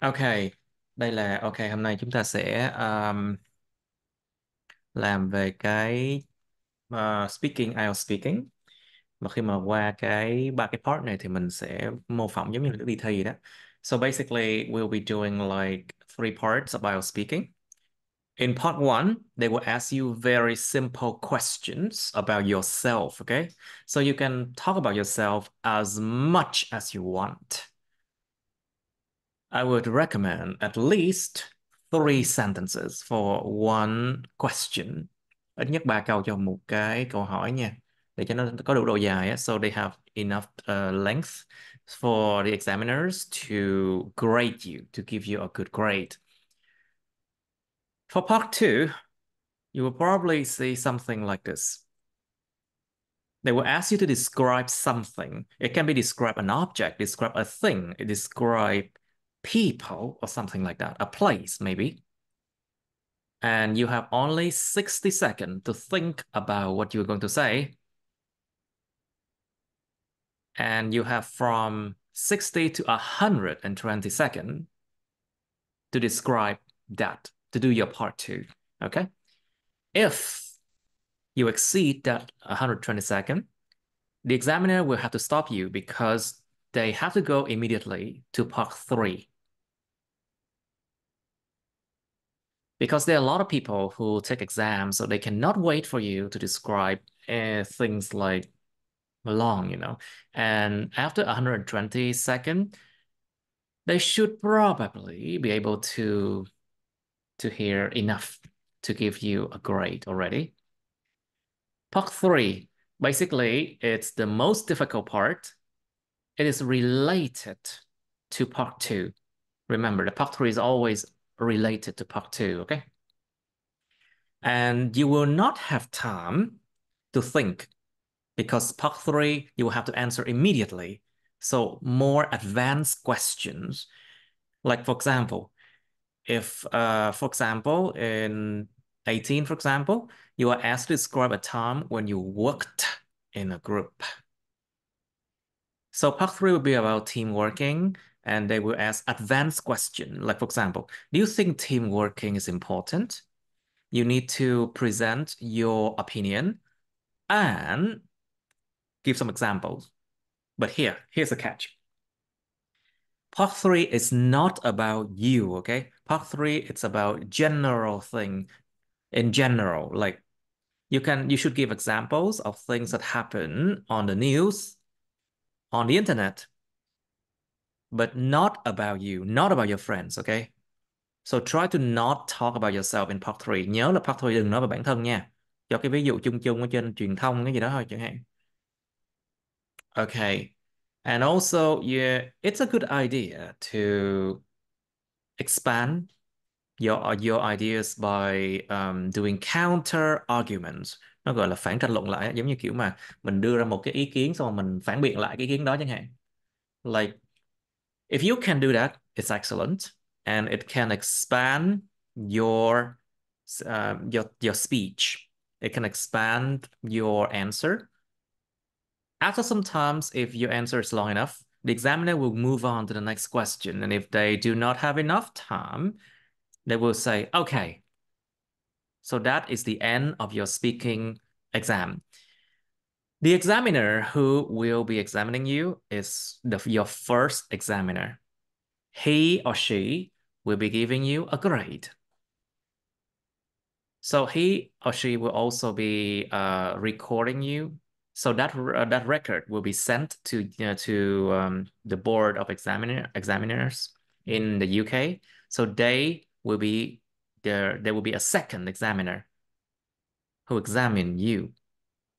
Ok, đây là ok. Hôm nay chúng ta sẽ làm về cái speaking, IELTS speaking. Và khi mà qua ba cái part này thì mình sẽ mô phỏng giống như là đi thi đó. So basically, we'll be doing like three parts of IELTS speaking. In part one, they will ask you very simple questions about yourself. Okay, so you can talk about yourself as much as you want. I would recommend at least three sentences for one question. Ít nhất ba câu cho một cái câu hỏi nha. Để cho nó có đủ độ dài á. So they have enough length for the examiners to grade you, to give you a good grade. For part two, you will probably see something like this. They will ask you to describe something. It can be describe an object, describe a thing, describe people or something like that, a place maybe. And you have only 60 seconds to think about what you're going to say. And you have from 60 to 120 seconds to describe that, to do your part two. Okay. If you exceed that 120 seconds, the examiner will have to stop you because they have to go immediately to part three. Because there are a lot of people who take exams, so they cannot wait for you to describe things like long, And after 120 seconds, they should probably be able to hear enough to give you a grade already. Part three, basically, it's the most difficult part. It is related to part two. Remember, the part three is always related to part two, okay? And you will not have time to think because part three, you will have to answer immediately. So more advanced questions. Like for example, if for example, in 18, for example, you are asked to describe a time when you worked in a group. So part three will be about team working, and they will ask advanced question. Like for example, do you think team working is important? You need to present your opinion and give some examples. But here's the catch. Part three is not about you, okay? Part three, it's about general thing in general. Like you should give examples of things that happen on the news, on the internet, but not about you, not about your friends, okay? So try to not talk about yourself in part three. Nhớ là part three đừng nói về bản thân nha. Cho cái ví dụ chung chung ở trên truyền thông cái gì đó thôi chẳng hạn. Okay. And also, yeah, it's a good idea to expand your ideas by doing counter arguments. Nó gọi là phản tranh luận lại, giống như kiểu mà mình đưa ra một cái ý kiến xong rồi mình phản biện lại cái ý kiến đó chẳng hạn. Like if you can do that, it's excellent and it can expand your your speech. It can expand your answer. After some times, if your answer is long enough, the examiner will move on to the next question. And if they do not have enough time, they will say, okay, so that is the end of your speaking exam. The examiner who will be examining you is your first examiner. He or she will be giving you a grade. So he or she will also be recording you. So that record will be sent to the board of examiners in the UK. So they will be there. There will be a second examiner who examine you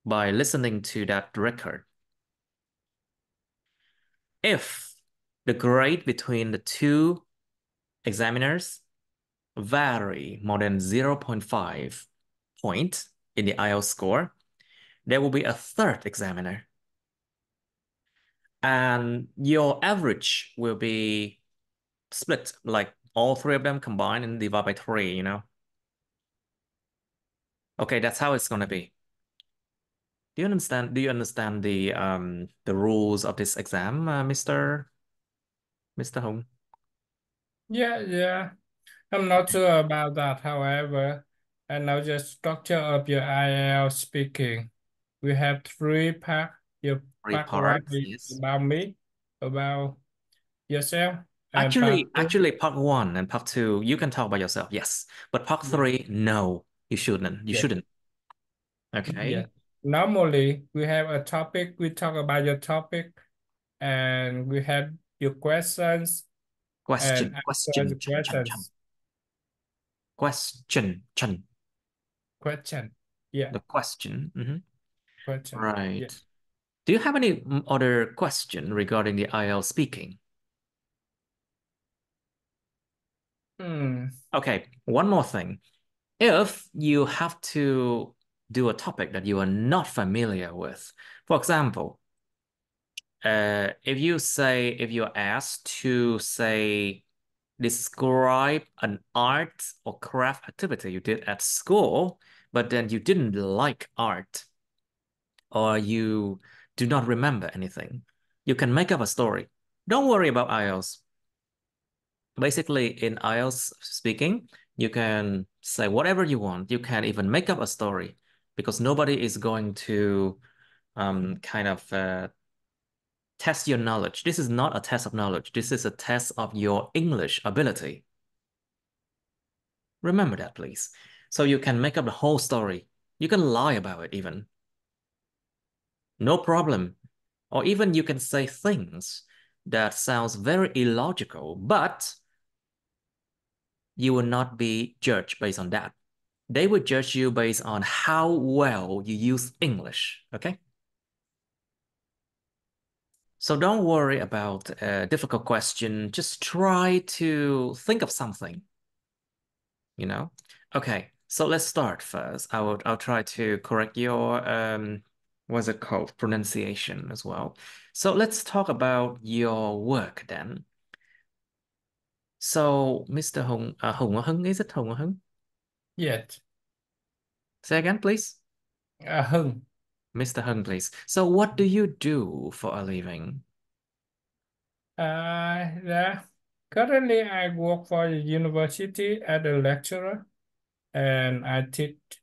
by listening to that record. If the grade between the two examiners vary more than 0.5 point in the IELTS score, there will be a third examiner. And your average will be split, like all three of them combined and divided by three. Okay, that's how it's gonna be. Do you understand the rules of this exam, Mr. Hung? Yeah. I'm not sure about that, however. And now the structure of your IELTS speaking. We have three part. Your Three part one parts, is yes. about me, about yourself, and part two, Actually, part one and part two, you can talk about yourself, yes. But part yeah, three, no, you shouldn't. You yeah, shouldn't. yeah. Okay. Normally, we have a topic. We talk about your topic, and we have your questions and answer the Question. questions. Chun. Question. Yeah, The question. question. Yeah. Right. Do you have any other question regarding the IELTS speaking? Hmm. Okay, one more thing. If you have to do a topic that you are not familiar with, for example, if you're asked to say, describe an art or craft activity you did at school, but then you didn't like art or you do not remember anything, you can make up a story. Don't worry about IELTS. Basically, in IELTS speaking, you can say whatever you want. You can even make up a story because nobody is going to kind of test your knowledge. This is not a test of knowledge. This is a test of your English ability. Remember that, please. So you can make up the whole story. You can lie about it even. No problem. Or even you can say things that sounds very illogical, but you will not be judged based on that. They will judge you based on how well you use English, okay? So don't worry about a difficult question. Just try to think of something, you know? Okay, so let's start first. I'll try to correct your what's it called? Pronunciation as well. So let's talk about your work then. So Mr. Hùng Hưng, is it Hùng Hưng? Yes. Say again, please. Hưng. Mr. Hưng, please. So what do you do for a living? Yeah. Currently, I work for the university as a lecturer, and I teach Teach.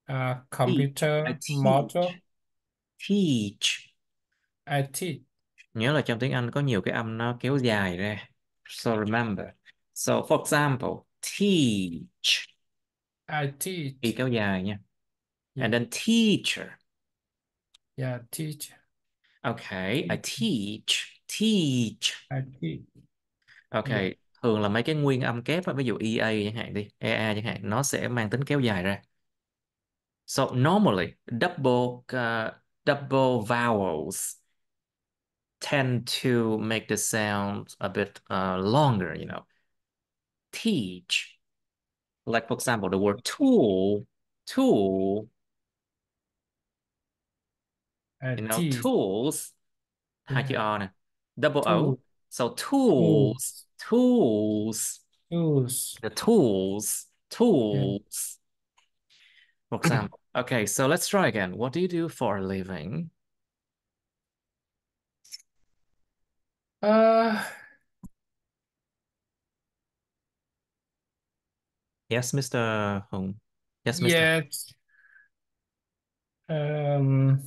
I computer teach. model. Teach. I teach. Nhớ là trong tiếng Anh có nhiều cái âm nó kéo dài ra. So remember. So for example, teach. I Y teach. kéo dài nha. And Yeah. then teacher. Yeah. Teach. Okay, I Teach. teach. Teach. I teach. Yeah. Okay, thường là mấy cái nguyên âm kép á, ví dụ EA chẳng hạn đi, EA chẳng hạn, nó sẽ mang tính kéo dài ra. So normally, double vowels tend to make the sound a bit longer, Teach. Like, for example, the word tool, I teach. tools, hai chữ Yeah. O nè, double O. Two. So tools, Tools. tools, Tools. the tools, Yeah. tools, for example. Okay, so let's try again. What do you do for a living? Uh, Yes, Mr. Hung. Yes, Mr. yes. Um,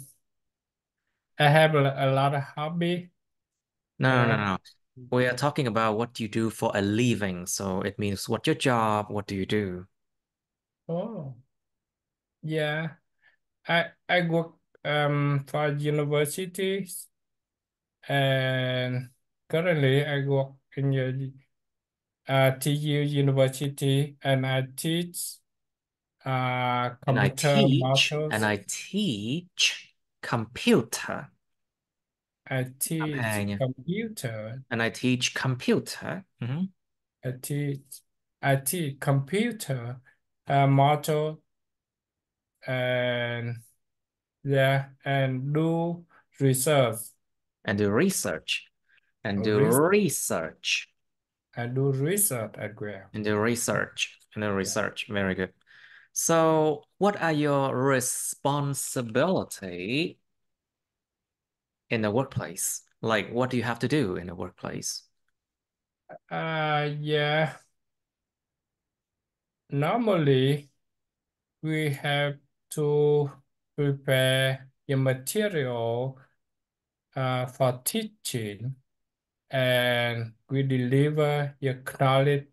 I have a lot of hobby. No, no, no, Uh, no. We are talking about what you do for a living. So it means what your job, what do you do? oh, yeah. I work for universities, and currently I work in the TU University, and I teach And I computer teach, and models. I teach computer. I teach Okay, computer. and I teach computer. I teach I teach computer model, and yeah, and do research. And do research, and do Res- research, I do research as well. and do research, and do Yeah. research. Very good. So, what are your responsibility in the workplace? Like, what do you have to do in the workplace? Yeah, normally we have to prepare the material for teaching, and we deliver the knowledge,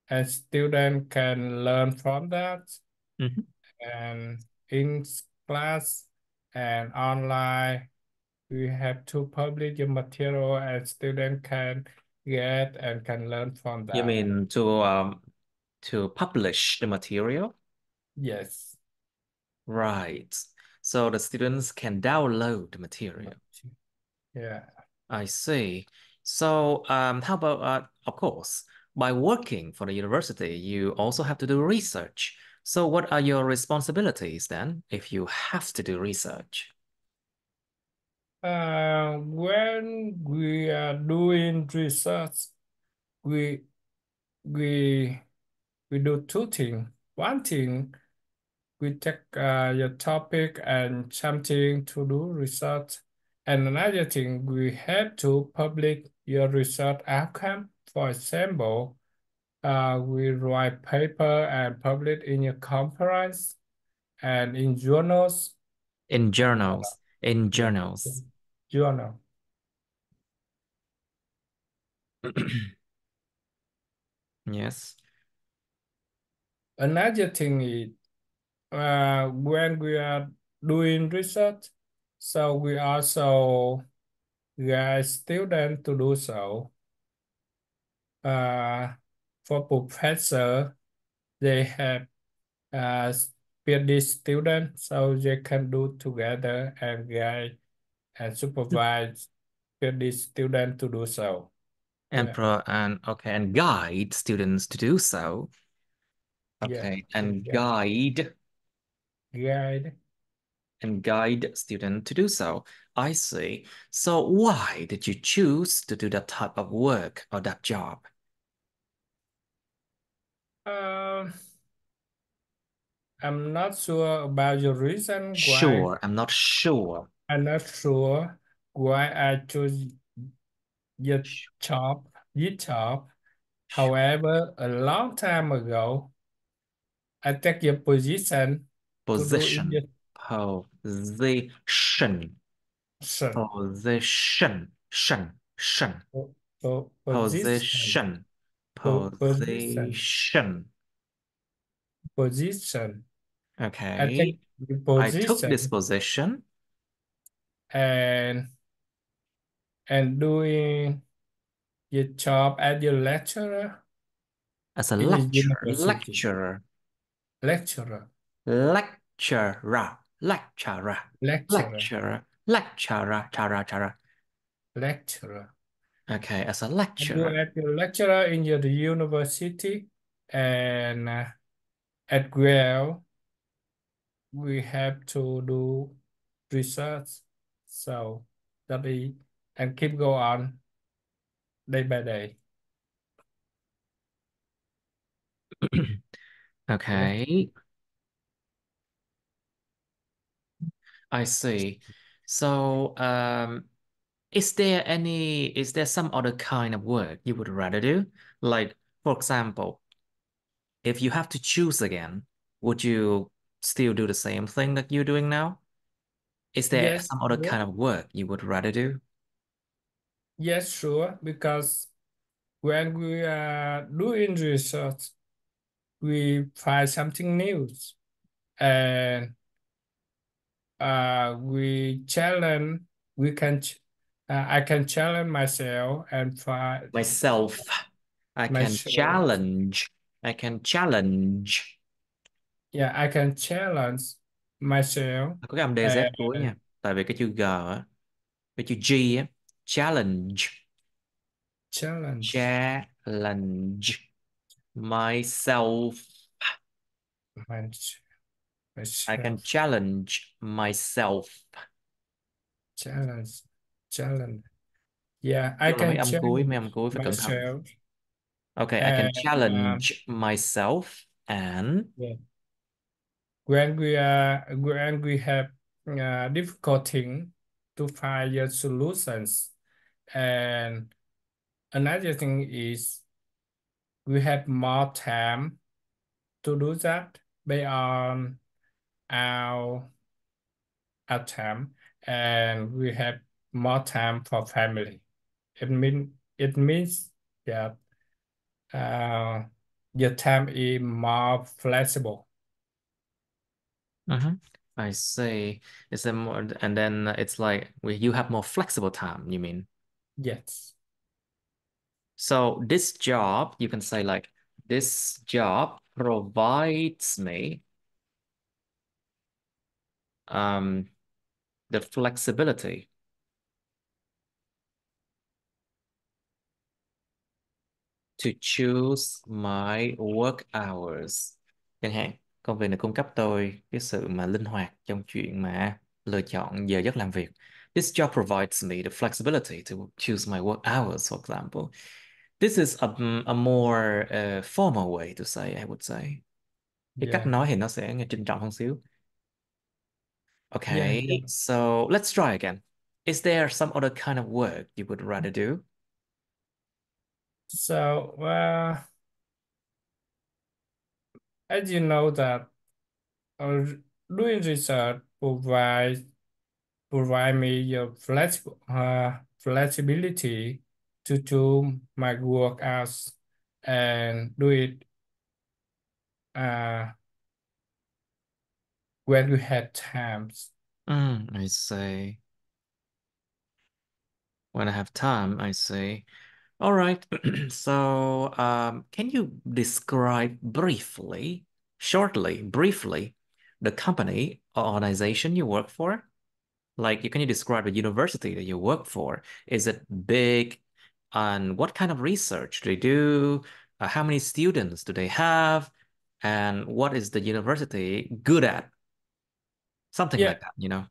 and students can learn from that. Mhm. And in class and online, we have to publish the material, and students can get and can learn from You that. mean to publish the material? Yes. Right. So the students can download the material. Yeah. I see. So how about of course, by working for the university, you also have to do research. So what are your responsibilities then if you have to do research? When we are doing research, we we we do two things. One thing, we take your topic and something to do research. And another thing, we have to publish your research outcome. For example, we write paper and publish in your conference and in journals. In Uh, journals, in yeah, journals. journal. Yes. Another thing is when we are doing research, so we also guide students to do so. Uh, for professor, they have PhD students, so they can do together and guide and supervise PhD student to do so. And Yeah, pro and okay, and guide students to do so. yeah, Okay, and yeah. Guide. guide student to do so. I see. So why did you choose to do that type of work or that job? Um, I'm not sure about the reason why. Sure, I'm not sure. I'm not sure why I chose the Sh- job, this job. sh- However, a long time ago, I take your position to do Position, Indian position, position, shin, position, position, position, position. position. I take Okay, the I took this position position and doing your job as your lecturer as a in the lecturer, university. Lecturer, lecturer, lecturer, chara. lecturer. Okay, as a I do lecturer. as your lecturer in your university, and as well, we have to do research. So study and keep go on day by day. Yeah. Okay, I see. So, is there some other kind of work you would rather do? Like, for example, if you have to choose again, would you still do the same thing that you're doing now? Is there Yes, some other sure. kind of work you would rather do? Yes, sure. Because when we are doing research, we find something new, and we challenge. We can. I can challenge myself and find Myself, I can myself. challenge. I can challenge. Yeah, I can challenge myself Có cái âm DZ cuối and nha. Tại vì cái chữ G á, cái chữ G á, challenge. challenge Challenge myself. my, I can myself. challenge myself. Challenge, challenge. Yeah, I Vô là can mấy challenge âm cuối phải cẩn thận. myself, Okay, I can and challenge myself and yeah, when we have difficulty to find your solutions, and Another thing is we have more time to do that based on our our time, and we have more time for family. It means that uh, your time is more flexible. Mm-hmm. I see. Is there more, and then it's like you have more flexible time, you mean? Yes. So this job, you can say like this job provides me um the flexibility to choose my work hours. Chẳng hạn, công việc này cung cấp tôi cái sự mà linh hoạt trong chuyện mà lựa chọn giờ giấc làm việc. This job provides me the flexibility to choose my work hours, for example. This is a more formal way to say, I would say. Cái cách Yeah. nói thì nó sẽ nghe trinh trọng hơn xíu. Yeah. Yeah. Okay, so let's try again. Is there some other kind of work you would rather do? So, as you know that uh, doing research provide me your flexibility to do my work hours and do it uh, when we had times. I see. When I have time, I see. All right. So, can you describe briefly, shortly, briefly, the company or organization you work for? Like, can you describe the university that you work for? Is it big? And what kind of research do they do? How many students do they have? And what is the university good at? Something Yeah, like that, you know?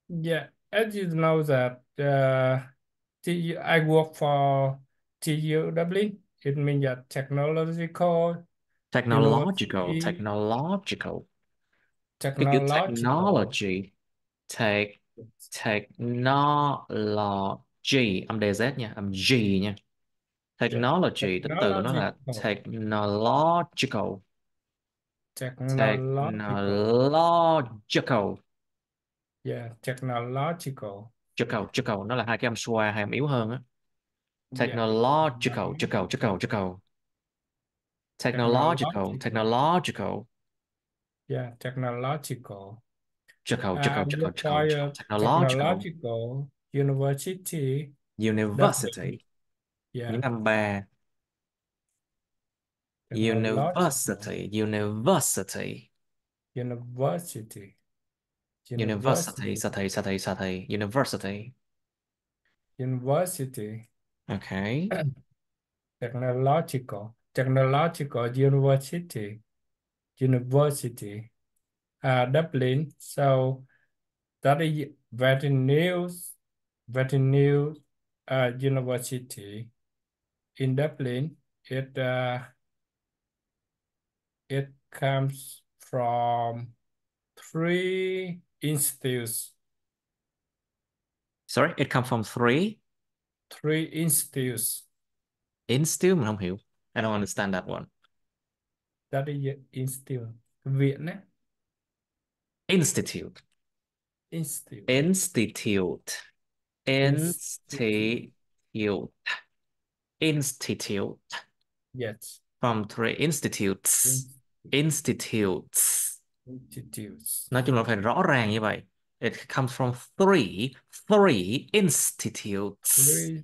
yeah. As you know that I work for TU Dublin. It means that technological Technological, university, technological. Cái chữ technological. technology, tech, technology, âm DZ nha, âm G nha. Yeah, Technology, tính từ của nó là technological, technological, technological. technological, Yeah, technological. chical, chical, nó là hai cái âm xoa, hai âm yếu hơn á. Yeah, Technological, chical, chical, technological, chical, technological, technological. technological, Yeah, technological. chical, chical, chical, Work chical, for chical, a technological, technological university. Dublin. university, những Yeah, âm ba, technological university, university. university, University, university, sa thầy, university. university, Okay. technological university, university. Dublin. So that is very new university in Dublin. It comes from three institutes, Sorry, it come from three institutes. institute, mình không hiểu. I don't understand that one. That is institute. Viện ấy. Institute. Institute. Institute. Institute. Institute. Institute. Yes. From three institutes. Institute. Institutes. Institutes. Nói chung là phải rõ ràng như vậy. It comes from three institutes. Three,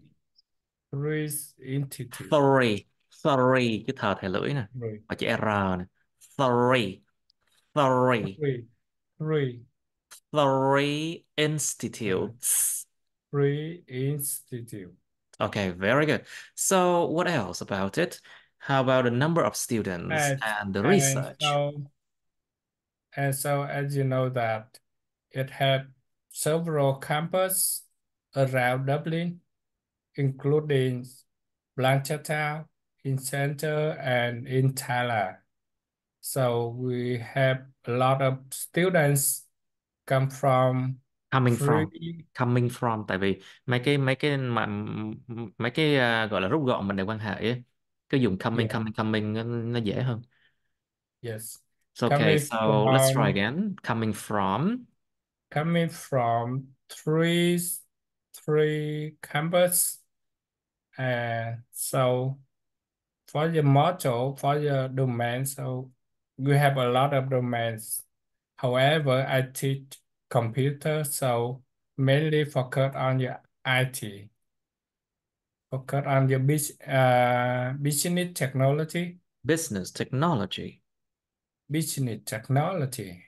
three institute. Three. Three. Chứ thờ thẻ lưỡi nè. Three. Và chữ R nè. Three. Three. Three. Three. Three Uh, institutes. Three institute. Okay, very good. So what else about it? How about the number of students And and the and research? so and so as you know that it had several campus around Dublin, including Blanchardstown in center and in Thailand. So we have a lot of students come from Coming from. Free. Coming from, tại vì mấy cái gọi là rút gọn mình để quan hệ ấy. Cứ dùng coming Yeah. coming coming nó dễ hơn. Yes. So okay, Coming so let's try from again. Coming from. coming from three campus. And so for the module, for the domain, so we have a lot of domains. However, I teach computer, so mainly focus on the IT, focus on the business technology, Business technology. business technology,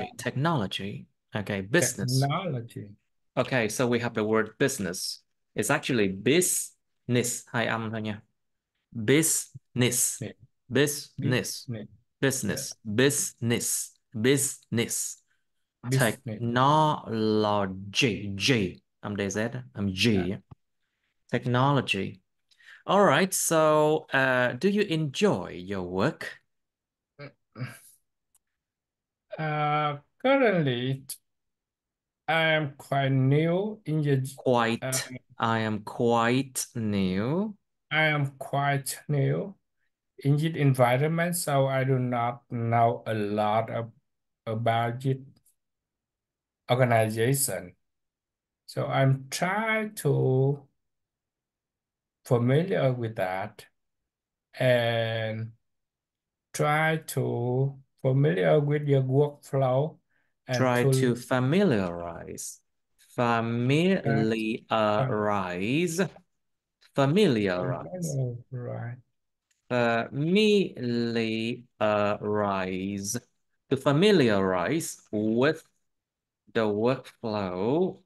uh, Technology. Okay, business. technology, Okay, so we have the word business. It's actually business, hai âm thôi nha. Business. business, Business. business, yeah, Business. Business. Business. business. Technology. G. I'm DZ. I'm Yeah. G. Technology. All right. So, do you enjoy your work? Currently, I am quite new in uh, Quite. I am quite new. I am quite new in this environment, so I do not know a lot about it organization. So I'm trying to familiar with that and try to familiar with your workflow and Try to to familiarize. uh, Familiarize. Familiarize. right, Familiarize. To familiarize with the workflow.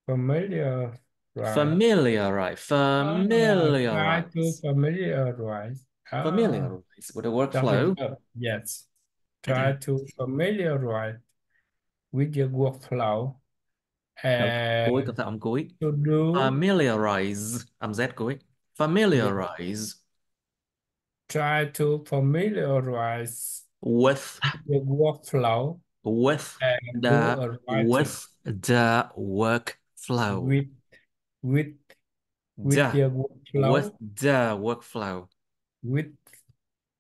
familiar, right. Familiarize. Try to Familiarize. familiarize. Familiarize with the That's a workflow. verb. Yes. Try to familiarize with your workflow Âm cuối, and cẩn thận âm cuối. to do, Familiarize. Âm Z cuối. yeah, Familiarize try to familiarize with your workflow with and do the a writing workflow. with with with The your with workflow the workflow. with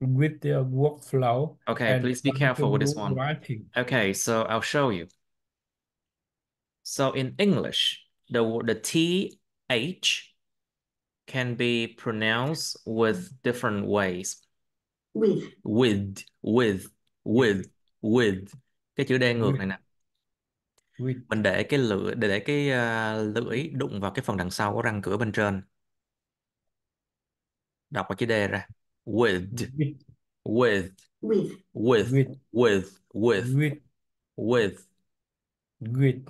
with their workflow Okay, and please be try to careful with this do one. writing Okay, so I'll show you. So in English, the th can be pronounced with different ways. with, With, with with. Cái chữ đen ngược with này nè. with Mình để cái lưỡi để cái lưỡi đụng vào cái phần đằng sau của răng cửa bên trên. Đọc cái chữ D ra. With, with with, with, with, with with, with, with with, with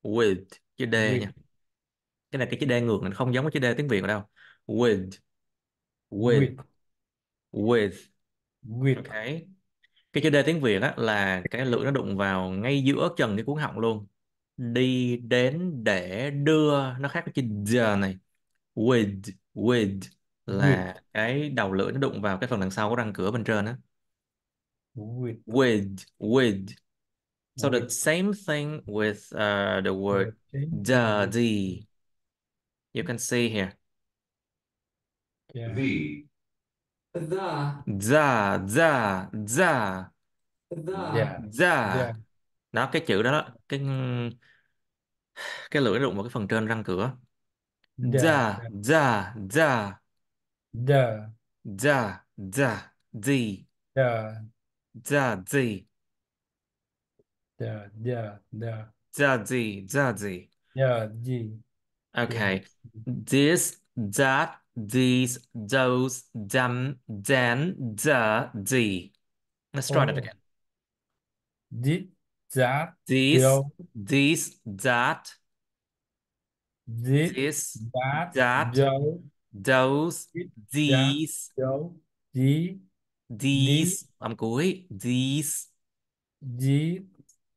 with, chữ D with nha. Cái này cái chữ D ngược này không giống với chữ D tiếng Việt ở đâu. With, with, with with. with Ok. Cái chữ D tiếng Việt á là cái lưỡi nó đụng vào ngay giữa chân cái cuốn họng luôn. Đi đến để đưa, nó khác với chữ D này. With with là cái đầu lưỡi nó đụng vào cái phần đằng sau của răng cửa bên trên á. with With. So the with same thing with the word the same thing with the. You can see here. yeah the, The. the, yeah The. yeah Đó cái chữ đó, cái lưỡi nó đụng vào cái phần trên răng cửa. the The. the The. the The. the The. yeah the yeah Okay. This, that, these, those, them, then, the. Let's try that oh again. did that This, do this, that, did this, that that, do those, did that these, do the the âm cuối, the this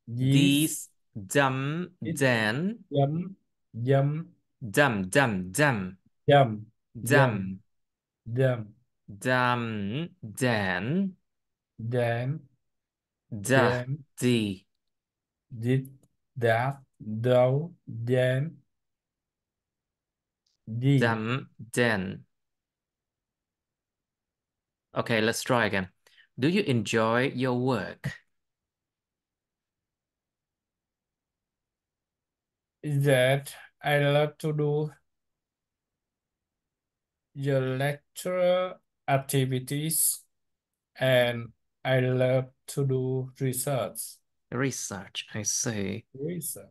these, them, it then, yum yum them, yum yum them, yum then, then the, then the. did, that, though, then, the. Then. Okay, let's try again. Do you enjoy your work? That I love to do your lecture activities and I love to do research. Research, I see. Research.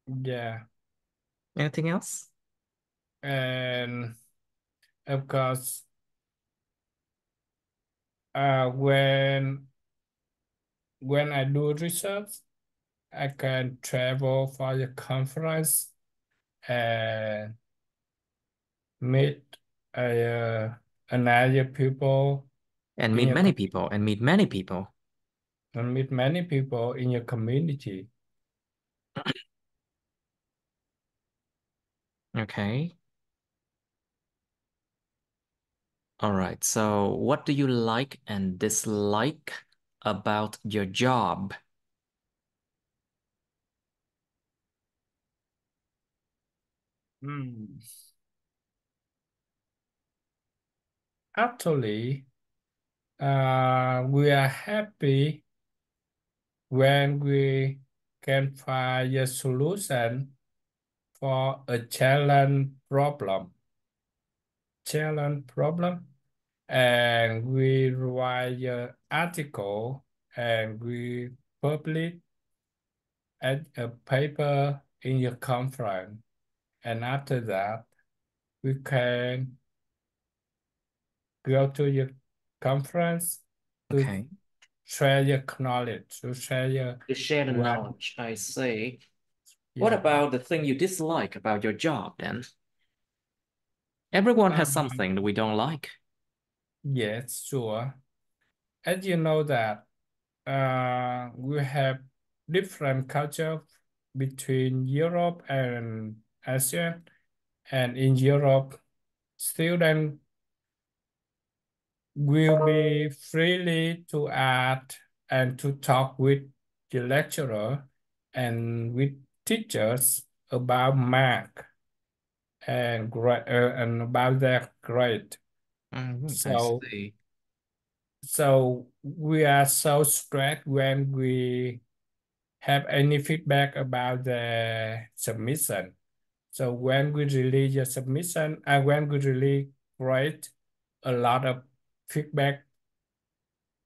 Yeah. Anything else? And of course, when I do research, I can travel for the conference and meet another people And in meet your many people, and meet many people. and meet many people in your community. Okay. All right. So what do you like and dislike about your job? Hmm. Actually, we are happy when we can find a solution for a challenge problem, and we write an article and we publish a paper in your conference. And after that, we can go to your conference to Okay. share your knowledge, to share your To share the work. knowledge, I see. What Yeah. about the thing you dislike about your job then? Everyone has Um, something that we don't like. yes, sure. As you know that we have different culture between Europe and Asia, and in Europe, students will be freely to add and to talk with the lecturer and with teachers about math and about their grade. I So see. so we are so strict when we have any feedback about the submission. So when we release the submission and when we really grade a lot of feedback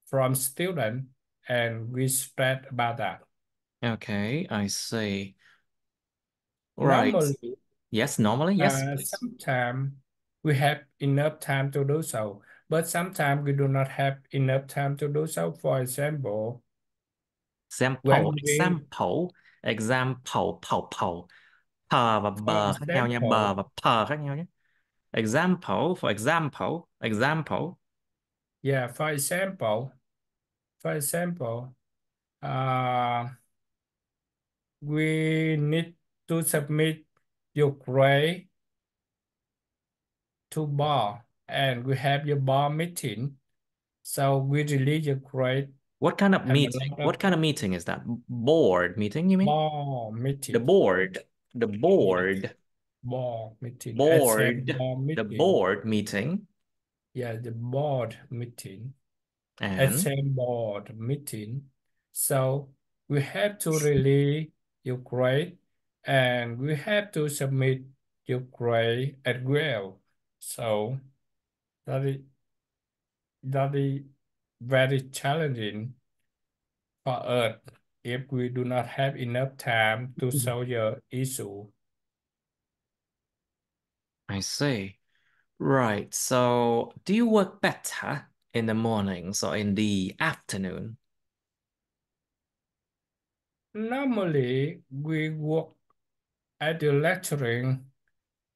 from student and we spread about that. Okay, I see. Right. Normally, Yes, normally, yes, please. sometimes we have enough time to do so, but sometimes we do not have enough time to do so. For example, Example, when we, example, example, pầu, pờ và for bờ khác nhau nha, bờ example, và pờ khác nhau nhé. Example, for example, example. yeah, for example, uh, we need to submit your grade to bar, and we have your bar meeting. So we release your grade, What kind of have a meeting? lot of What kind of meeting is that? Board meeting, you mean? bar The meeting. board, the Yes, board, bar meeting. SM board, bar the meeting. board meeting, Yeah, the board meeting. and SM board meeting. So we have to release your grade and we have to submit your grade as well. So that is that is very challenging for us if we do not have enough time to solve your issue. I see. Right. So, do you work better in the mornings or in the afternoon? Normally, we work at the lecturing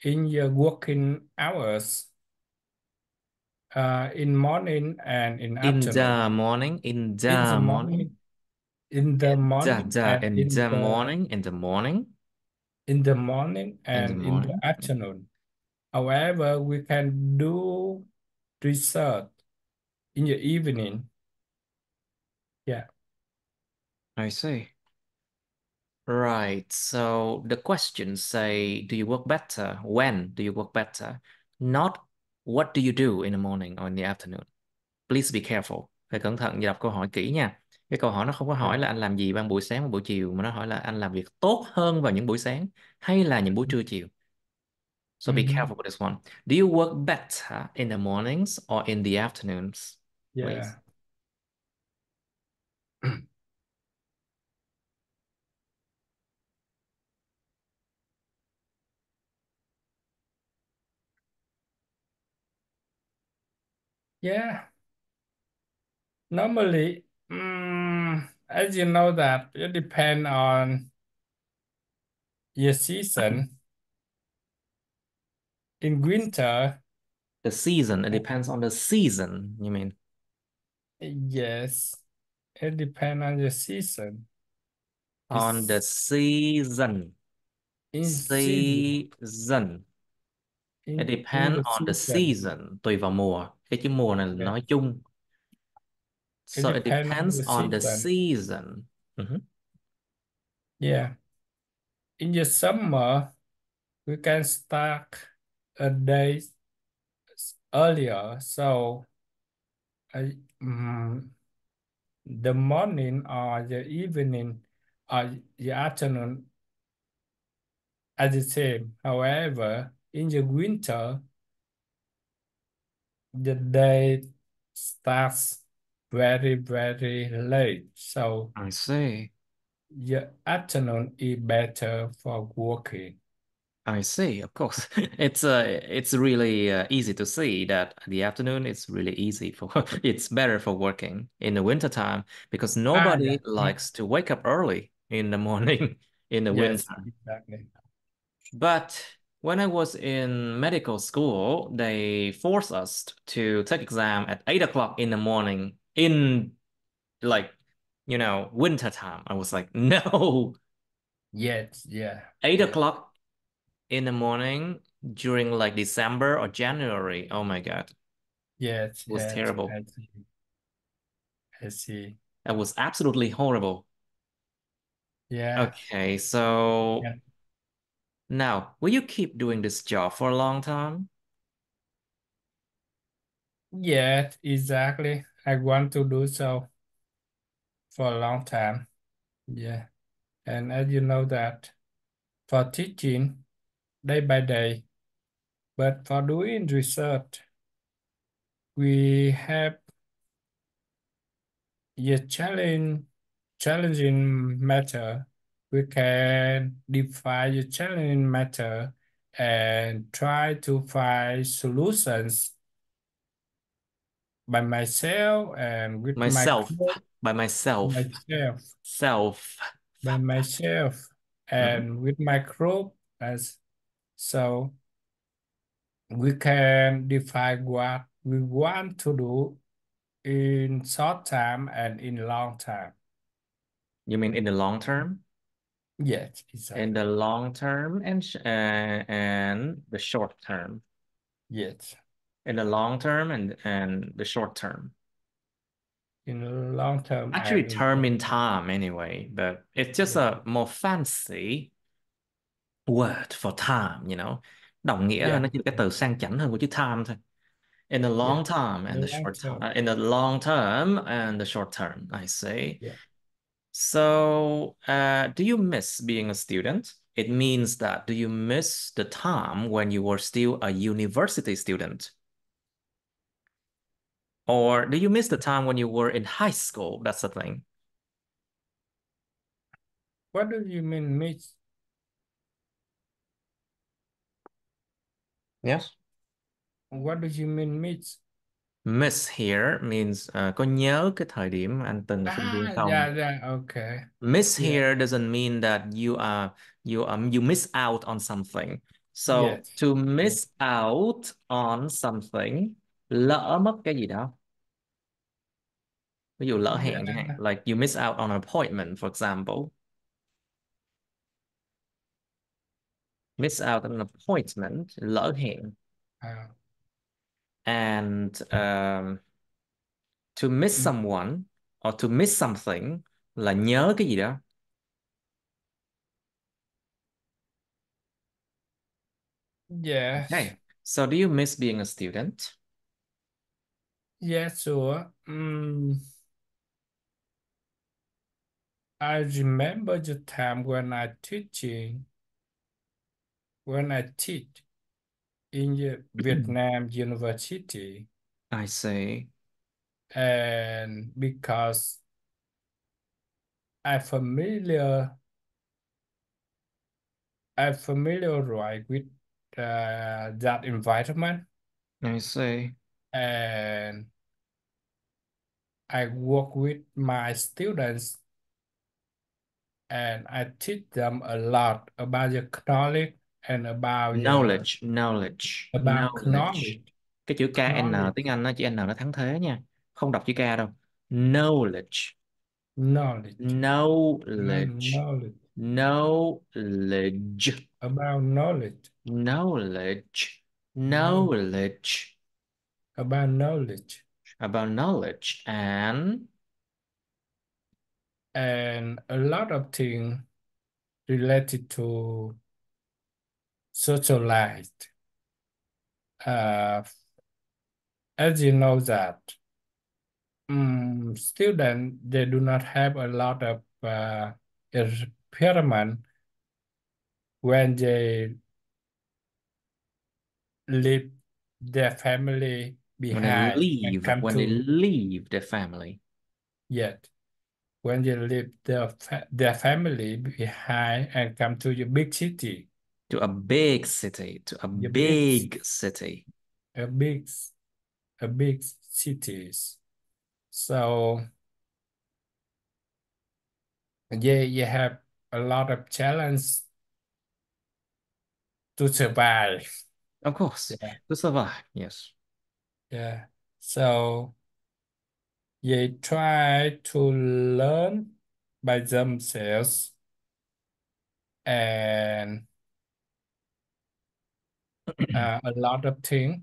in your working hours, in morning and in In afternoon. the morning, in In the the morning, morning, in the morning the and in the morning, in the morning, in the morning in the and in the morning. afternoon. However, we can do research in the evening. Yeah. I see. Right. So the questions say, do you work better? When do you work better? Not what do you do in the morning or in the afternoon. Please be careful. Phải cẩn thận và đọc câu hỏi kỹ nha. Cái câu hỏi nó không có Yeah. hỏi là anh làm gì vào buổi sáng và buổi chiều, mà nó hỏi là anh làm việc tốt hơn vào những buổi sáng hay là những buổi trưa chiều. So be Mm-hmm. careful with this one. Do you work better in the mornings or in the afternoons? Please. Yeah. Yeah. Normally, as you know that it depends on your season. In winter, The season, it depends on the season, you mean? yes, it depends on your season. On the It's season. in season, Season. It in depends the on the season. season. Tùy vào mùa. Cái chữ mùa này là Yeah. nói chung. It So it depends on depends the on the season. season. Mhm. Yeah. In the summer, we can start a day earlier. So I, the morning or the evening or the afternoon are the same. However, in the winter, the day starts very, very late. So I see. the afternoon is better for working. I see, of course. It's really easy to see that the afternoon is really easy for it's better for working in the winter time because Yeah. nobody likes to wake up early in the morning in the Yes, winter. exactly. But when I was in medical school, they forced us to take exam at 8 o'clock in the morning in like, winter time. I was like, no, Yes, yeah, 8 o'clock in the morning during like December or January. Oh my God, yes, it was yes, terrible. I see. I see. It was absolutely horrible. Yeah, Okay, so yeah. now, will you keep doing this job for a long time? Yes, exactly. I want to do so for a long time. Yeah. And as you know that for teaching day by day, but for doing research, we have a challenging matter. We can define the challenging matter and try to find solutions by myself and with my Myself, group, by myself, myself, self. by myself Mhm. and with my group as so we can define what we want to do in short time and in long time. You mean in the long term? Yes, In exactly. the long term and the short term. Yes. In the long term and the short term. In long term Actually, and in term short in term. time anyway, but it's just Yeah. a more fancy word for time. Đồng nghĩa là Yeah. nó chỉ cái từ sang chảnh hơn của chữ time thôi. In the Yeah. long time The and the long short term. time, in the long term and the short term, I see. Yeah. So, do you miss being a student? It means that do you miss the time when you were still a university student? Or do you miss the time when you were in high school? That's the thing. What do you mean mix? Yes. What do you mean mix? Miss here means có nhớ cái thời điểm anh từng là sinh viên không? Yeah, okay. Miss Yeah. here doesn't mean that you miss out on something. So Yes. to Yeah. miss out on something, lỡ mất cái gì đó. Ví dụ lỡ hẹn chẳng hạn. Yeah. Like you miss out on an appointment, for example. Miss out on an appointment, lỡ hẹn. Uh, And to miss mm, someone or to miss something là nhớ cái gì đó. Yes. Okay. So do you miss being a student? Yes, sure. I remember the time when I teach in the Vietnam University, I see. and because I familiar I familiar right with that environment, I see. and I work with my students, and I teach them a lot about the knowledge and Knowledge, knowledge, about knowledge. knowledge, Cái chữ KN tiếng Anh nó chữ N nó thắng thế nha. Không đọc chữ K đâu. Knowledge, knowledge, knowledge, knowledge, knowledge, about knowledge, knowledge, knowledge, knowledge about knowledge, about knowledge and a lot of things related to socialized. Uh, as you know that students they do not have a lot of experiment when they leave their family when they behind and come to leave their family yet when they leave their family behind and come to the big city, to a big city, to a the big big city. a big a big cities. So yeah, you have a lot of challenge to survive. Of course, Yeah, to survive, yes. yeah. So they try to learn by themselves, and a lot of things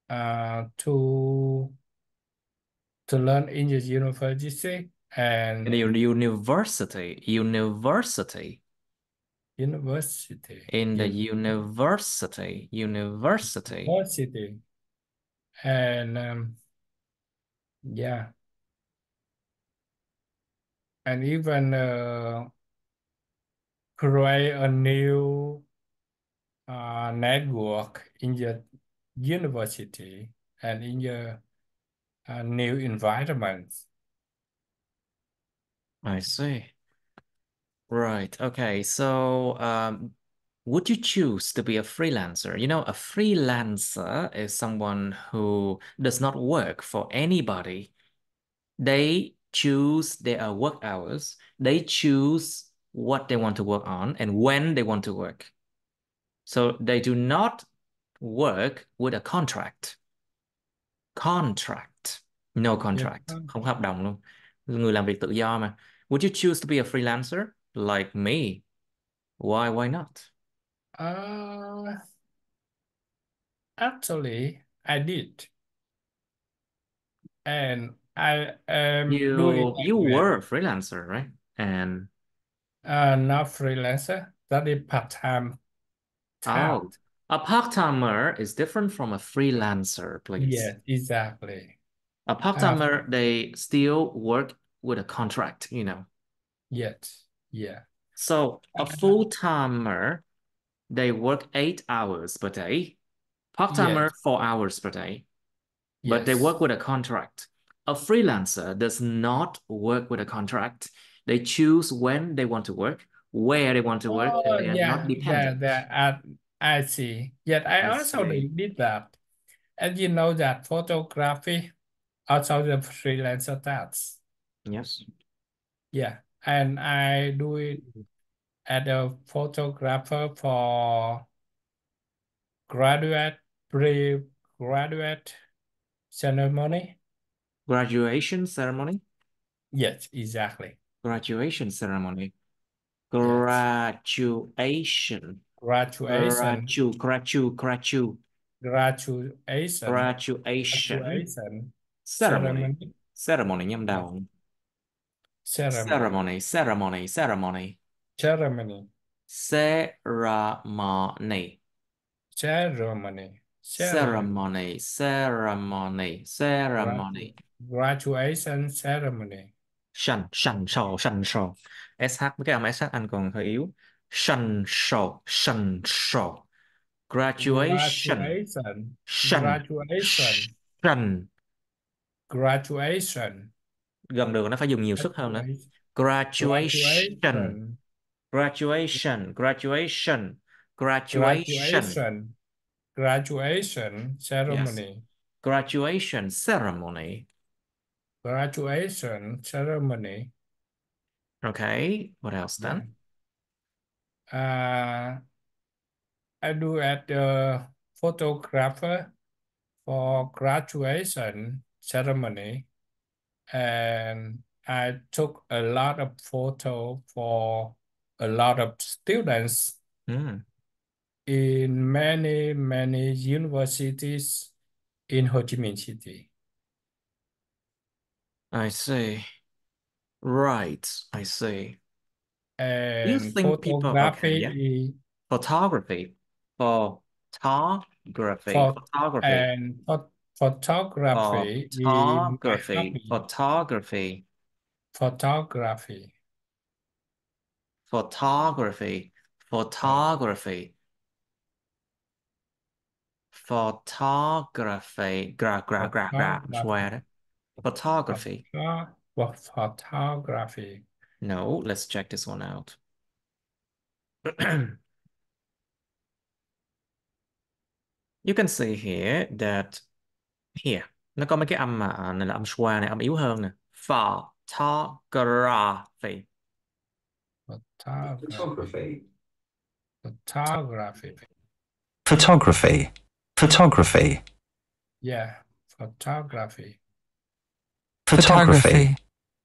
to learn in the university In and the university, university, in the university, university. and yeah, and even create a new network in the university and in the new environments. I see. Right. Okay. So, would you choose to be a freelancer? You know, a freelancer is someone who does not work for anybody. They choose their work hours. They choose what they want to work on and when they want to work. So they do not work with a contract. Contract. No Yeah. contract. Không có hợp đồng luôn. Người làm việc tự do mà. Would you choose to be a freelancer like me? Why not? Uh, Actually, I did, and I am doing You as well. were a freelancer, right? And Not freelancer, that is part-time oh, task. a part-timer is different from a freelancer, please. Yes, exactly. A part-timer, they still work with a contract, you know. Yes, yeah. So a full-timer, they work 8 hours per day. Part-timer, Yes, 4 hours per day, but they yes. work with a contract. A freelancer does not work with a contract. They choose when they want to work, where they want to work, and Oh, they are not yeah, yeah, dependent. that I see. Yet I I also see. did that. And you know that photography also the freelancer task. Yes. Yeah, and I do it as a photographer for graduate, pre-graduate ceremony. Graduation ceremony. Yes, exactly. Graduation ceremony. Yes. Graduation. Graduation, Graduation. graduation, Graduation graduation ceremony. ceremony. Ceremony nhâm đầu. ceremony, ceremony, ceremony, ceremony, ceremony, ceremony, ceremony, ceremony, ceremony, ceremony. graduation ceremony, Sân sầu, sân sầu. SH với cái âm SH anh còn hơi yếu. Sân sầu, sân sầu. Graduation. graduation, Sân, graduation, sân. graduation, Gần được, nó phải dùng nhiều sức hơn nữa. graduation, Graduation, graduation, graduation, graduation, graduation. graduation, graduation Yes. ceremony, Graduation ceremony. graduation ceremony. Okay, what else Yeah. then? I do at the photographer for graduation ceremony, and I took a lot of photo for a lot of students Hmm, in many universities in Ho Chi Minh City. I see. Right, I see. You And think people, okay, yeah. photography Photography. Photography. for Photography. and photography in my Photography. hobby. Photography. Photography. Photography. Yeah. Photography. Photography. Gra. Swear Photography. it. Photography. Photography. No, let's check this one out. You can see here that here nó có mấy cái âm mà này là âm schwa này, âm yếu hơn nè. Photography. Photography. Photography. Photography. Photography. Photography. Yeah. Photography. Photography.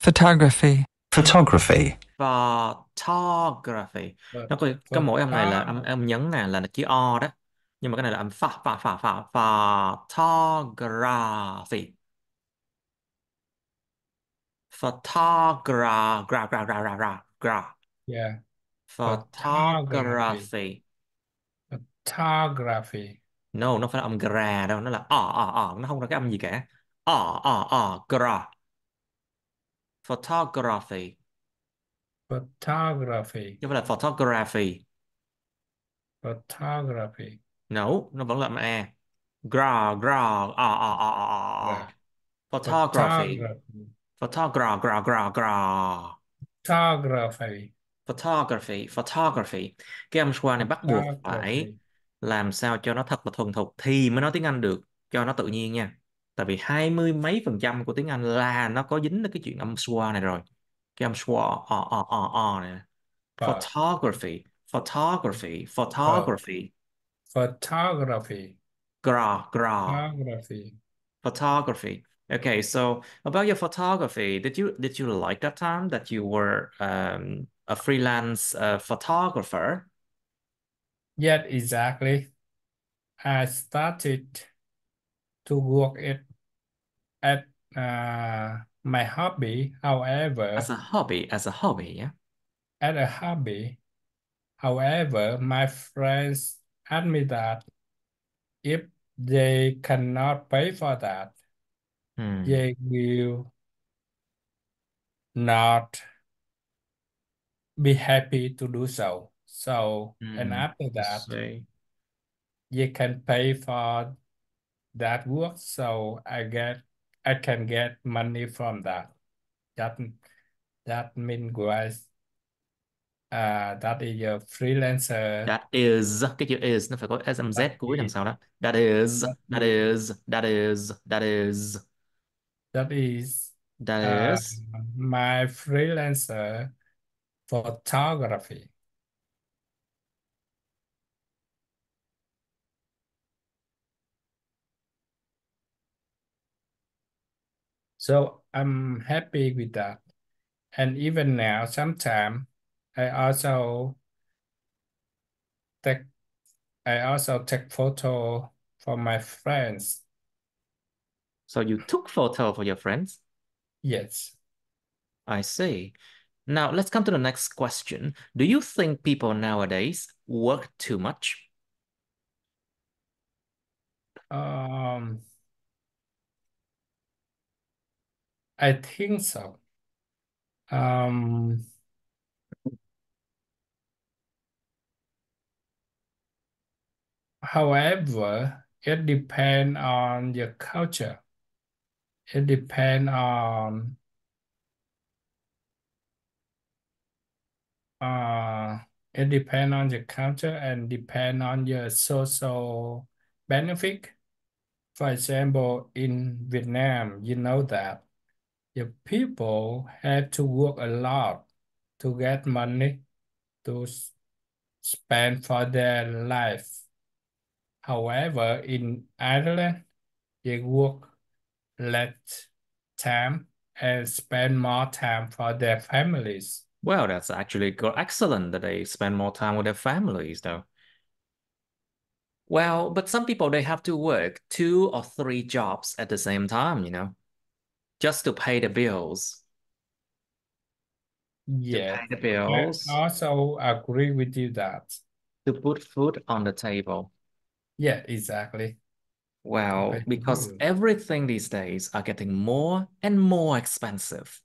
Photography. Photography. Photography. Nó có mỗi âm này là âm nhấn nè, là chữ O đó. Nhưng mà cái này là âm photography. Photography. Yeah. Photography. Photography. Photography. No, nó phải là âm gra đâu, nó là nó không có cái âm gì cả. Gra. Photography. Photography. Chứ không phải là photography. Photography. No, nó vẫn là âm A. Gra. Yeah. Photography. Photography. Photography. Photography. Photography. Cái âm schwa này bắt buộc phải Photography. làm sao cho nó thật là thuần thục thì mới nói tiếng Anh được, cho nó tự nhiên nha. Tại vì 20 mấy% của tiếng Anh là nó có dính đến cái chuyện âm schwa này rồi. Cái âm schwa này. Pho- Photography. Photography. pho- Photography. Photography. Gra. Photography. Photography. Okay, so about your photography, did you like that time that you were a freelance photographer? Yeah, exactly. I started to work at my hobby. As However, a hobby, yeah. at a hobby. However, my friends asked me that if they cannot pay for that, Hmm. they will not be happy to do so. So, and after I that, see. they can pay for that work. So I can get money from that. That that means guys, that is a freelancer. That is, cái chữ is nó phải có S âm Z That cuối đằng is sau đó. That is, that that is is, that is, that is, that is that uh, is. my freelancer photography. So I'm happy with that. And even now, sometimes I also take I also take photo for my friends. So you took photo for your friends? Yes. I see. Now let's come to the next question. Do you think people nowadays work too much? I think so. Um, However, it depends on your culture. It depends on uh, it depends on your culture and depend on your social benefit. For example, in Vietnam, you know that the people have to work a lot to get money to spend for their life. However, in Ireland, they work less time and spend more time for their families. Well, that's actually excellent that they spend more time with their families, though. Well, but some people they have to work 2 or 3 jobs at the same time, just to pay the bills. To Yes, pay the I bills, also agree with you that. to put food on the table. Yeah, exactly. To pay Well, the because bills. everything these days are getting more and more expensive.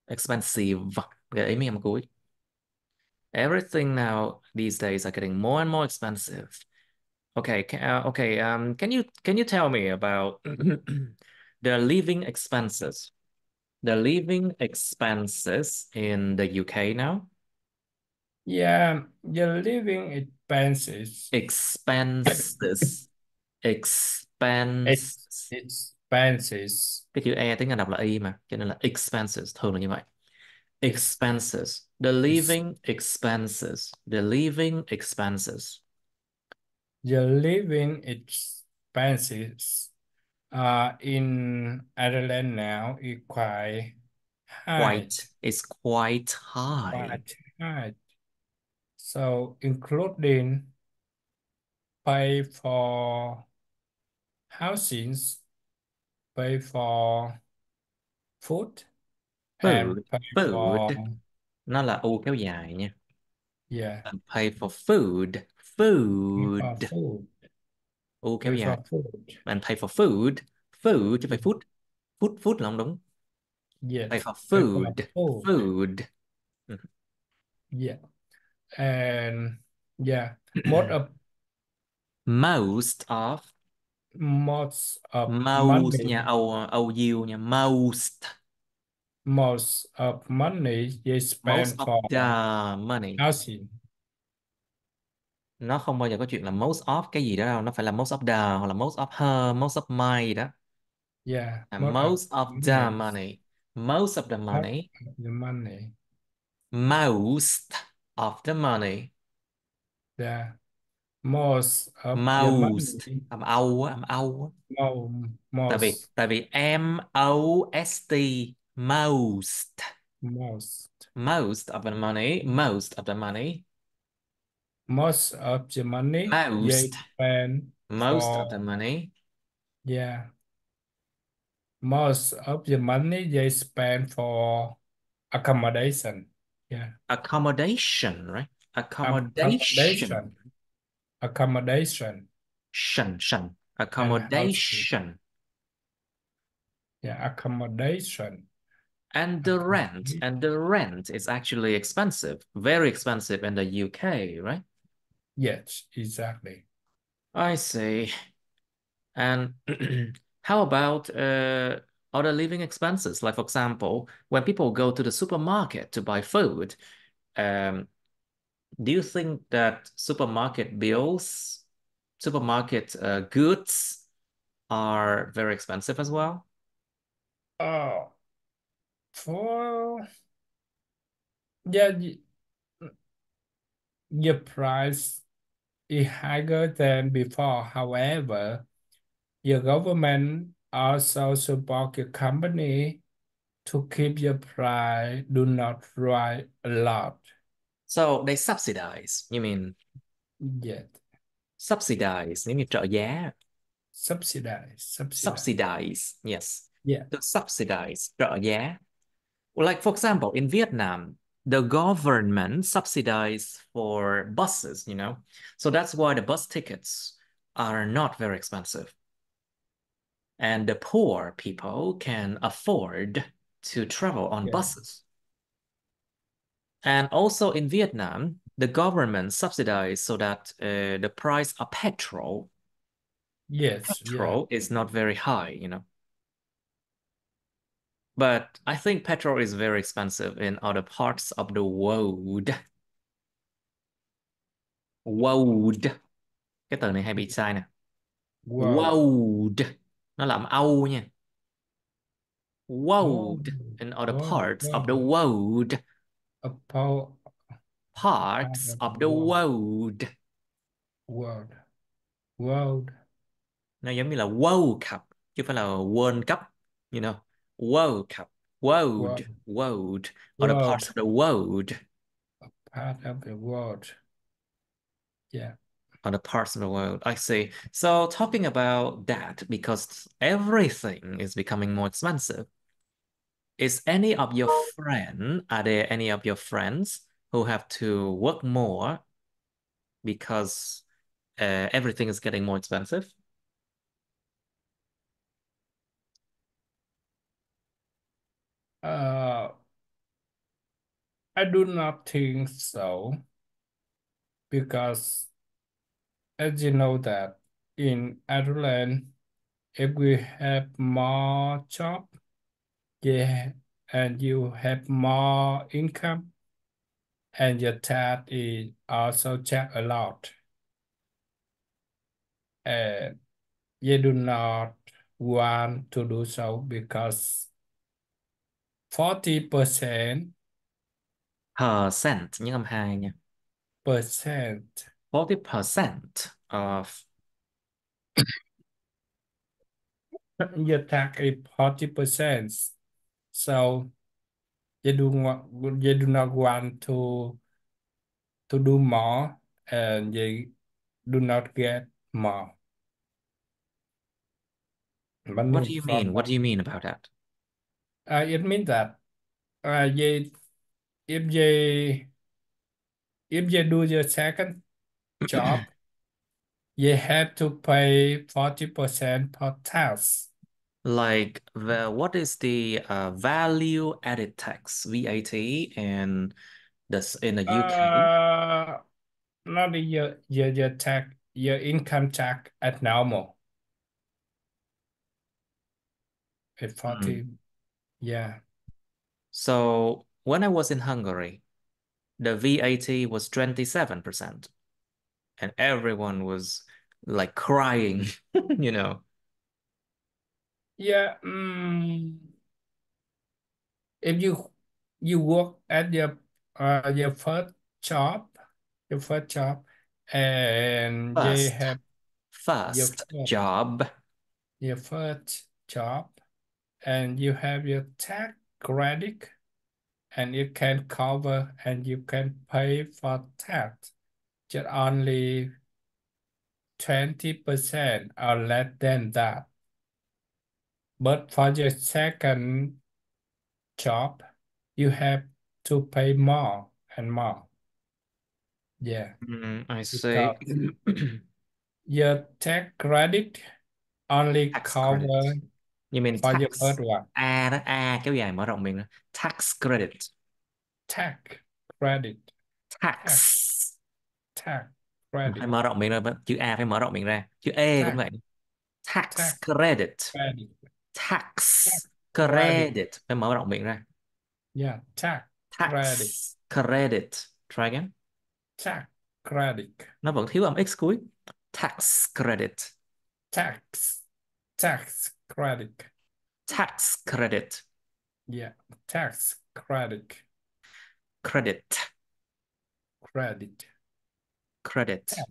Expensive. Gợi ý mấy em cuối. Everything now these days are getting more and more expensive. Okay, can you tell me about the living expenses? The living expenses in the UK now? Yeah, your living expenses. Expenses. Expenses. Expenses. Cái chữ E tiếng Anh đọc là Y mà, cho nên là expenses, thường là như vậy. Ex, Expenses. The ex, living expenses. The living expenses. your living expenses in Ireland now is quite high. It's quite high. Quite high. So including pay for housings, pay for food, and Food. pay for Food. Nó là U kéo dài nha. yeah, And pay for food. pay for Food. food, U kéo pay dài. for food. And pay for food. Food chứ Yeah. phải food. Food là không đúng. Pay Yes, for pay for food. food. Food. Ừ. Yeah, and yeah, most of Most of. most of Most nha. money, Âu diêu nha. Most. most of money they Most spend of for the money. housing. Nó không bao giờ có chuyện là most of cái gì đó đâu. Nó phải là most of the hoặc là most of her, most of my gì đó. Yeah, most of Most of the money, money. Most of the most money. of the money. Most of the money. Yeah, most of the Most. money. Âm Âu á, âm Âu á. Tại vì Most, tại vì most. Most. most, Most of the money. Most of the money. most of the money they Most. spend Most of the for money. yeah. Most of the money they spend for accommodation. Yeah. Accommodation, right? Accommodation. Accommodation. Accommodation Shan. and housing. Accommodation. Yeah, accommodation. And the rent. Accommodation. And the rent is actually expensive. Very expensive in the UK, right? Yes, exactly. I see. And how about other living expenses? Like, for example, when people go to the supermarket to buy food, um, do you think that supermarket bills, supermarket goods are very expensive as well? Oh, for yeah, the price is higher than before. However, your government also support your company to keep your price do not rise a lot. So they subsidize. You mean Yet subsidize, giống như trợ giá. subsidize. Subsidize, yes. Yeah, To subsidize, trợ giá. Like, for example, in Vietnam, the government subsidized for buses, so that's why the bus tickets are not very expensive. And the poor people can afford to travel on Yeah. buses. And also in Vietnam, the government subsidized so that the price of petrol Yes. Yeah. is not very high. But I think petrol is very expensive in other parts of the world. World. Cái từ này hay bị sai nè. Wow. World. Nó là âm Âu nha. Wow. World. In other Wow. parts of the Wow. world. A part Parts of the of the world. world. World. World. Nó giống như là World Cup, chứ không phải là World Cup. World Cup. World. World. World. Other parts of World. the world. Part of the world. Yeah. Other parts of the world. I see. So talking about that, because everything is becoming more expensive, are there any of your friends who have to work more because everything is getting more expensive? I do not think so, because as you know that in Ireland, if we have more job, yeah, and you have more income, and your tax is also checked a lot, and you do not want to do so because 40% Percent, những âm hai nha. 40% of your tax is 40%. So you do not want to do more, and you do not get more what money do you from mean? What that. do you mean about that? It means that you, if you if you do your second job, you have to pay 40% for tax. Like what is the value added tax, VAT, in the UK? Not your tax, your income tax at normal at 40. Mm. Yeah. So when I was in Hungary, the VAT was 27%, and everyone was like crying, you know. Yeah. If you work at your job, your first job, and you First, have your first first, job. your first job, and you have your tax credit, and it can cover, and you can pay for tax just only 20% or less than that. But for your second job, you have to pay more and more. Yeah, I see. because your tax credit only Tax credit. cover You mean for your tax? first one. A đó, A kéo dài mở rộng miệng đó. Tax credit. Tax credit. Tax, Tax. tax Phải credit. mở rộng miệng ra, chữ A phải mở rộng miệng ra. Chữ E cũng Tax, vậy. Tax tax credit. credit. Tax Tax credit. credit. Phải mở rộng miệng ra. Yeah, tax credit. Tax credit. Try again. Tax credit. Nó vẫn thiếu âm X cuối. Tax credit. Tax, tax credit. Tax credit. Yeah, tax credit. Credit. Credit. Credit. Tax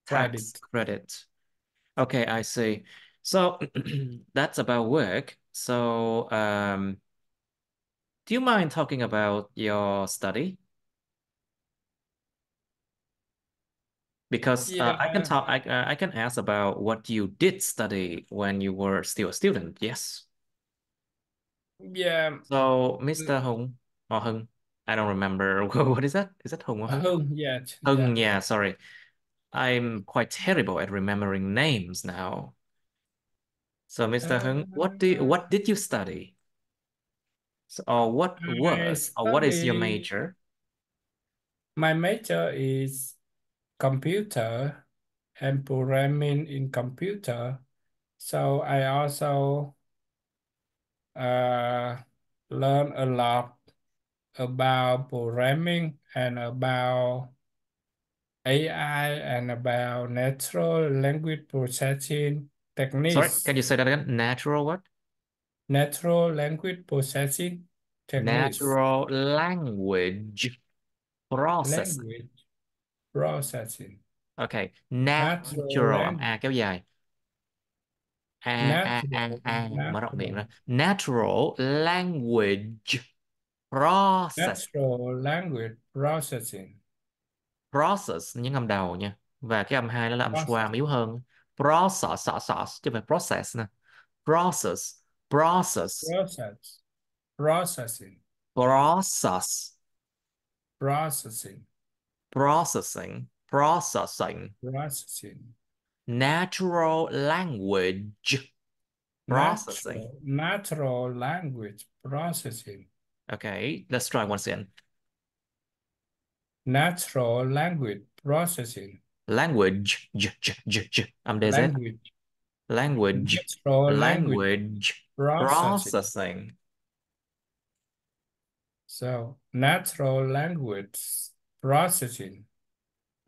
Tax credit. credit. Okay, I see. So that's about work. So do you mind talking about your study? Because I can Yeah. talk. I can ask about what you did study when you were still a student. Yes. Yeah, So, Mr. Hung or Hưng, I don't remember. What is that? Is that Hung or Hưng? Hưng, yeah, Hưng, yeah, sorry. I'm quite terrible at remembering names now. So, Mr. Hưng, what did you study? So, or what is your study. major? My major is computer and programming in computer. So I also uh, learn a lot about programming and about AI and about natural language processing Sorry, techniques. can you say that again? Natural what? Natural language processing techniques. Natural language processing. Language processing. Okay, Natural natural âm language. A kéo dài. Mở rộng miệng Natural. ra. Natural language process. Natural language processing. Process những âm đầu nha. Và cái âm hai nó là âm xoa yếu hơn. Process, chứ không phải process nè. Process, process, Process. Processing. process, Processing. processing, processing. Processing. Natural language processing. Natural language processing. Okay, let's try once again. Natural language processing. Language, âm DZ. Language. Language, Natural language language processing. processing. So, natural language processing.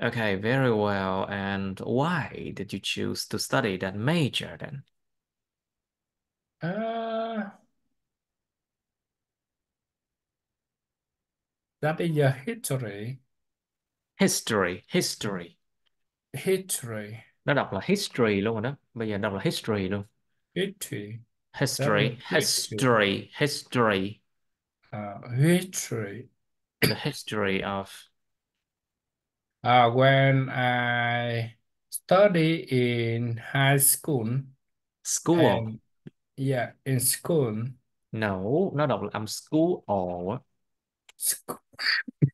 Okay, very well. And why did you choose to study that major then? That is a history. History. History. Nó đọc là history luôn rồi đó. Bây giờ đọc là history luôn. History. History. History. History. History. The history of When I study in high school school. and yeah, in school. No, nó đọc là âm school á.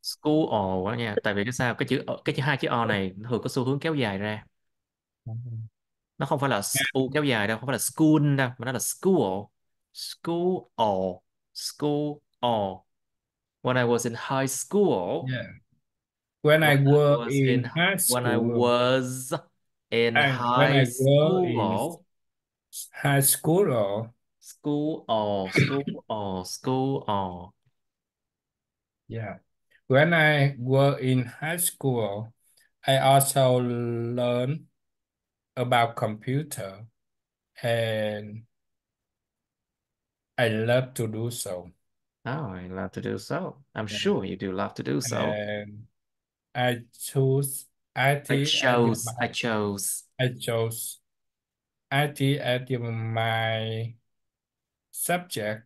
School á nha. Tại vì cái sao cái chữ hai chữ o này thường có xu hướng kéo dài ra. Nó không phải là u kéo dài đâu, không phải là school đâu, mà nó là school. School. School. When I was in high school, Yeah. When I when I were was in in high when I school was in and when high I were in school, high school or school. yeah. When I were in high school, I also learned about computer and I love to do so. Oh, I love to do so. I'm Yeah. sure you do love to do so. And I choose IT I as chose. I chose IT as my subject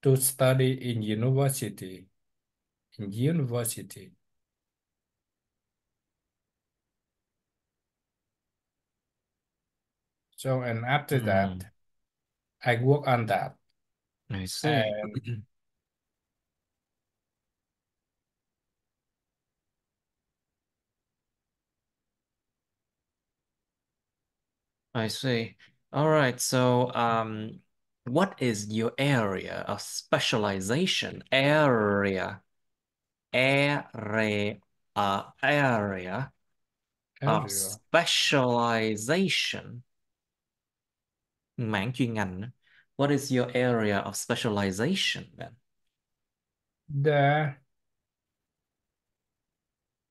to study in university. In university. So and after that, I work on that. I see. And I see. All right. So, what is your area of specialization? Area of area. specialization. Mảng chuyên ngành. Á. What is your area of specialization then? The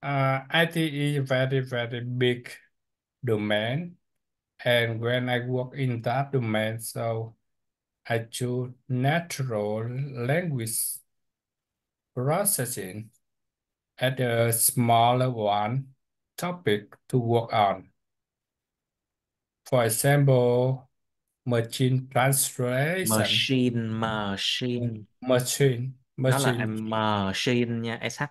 IT is very big domain, and when I work in that domain, so I choose natural language processing as a smaller one topic to work on. For example, machine translation. Machine. Nó là machine nha. SH.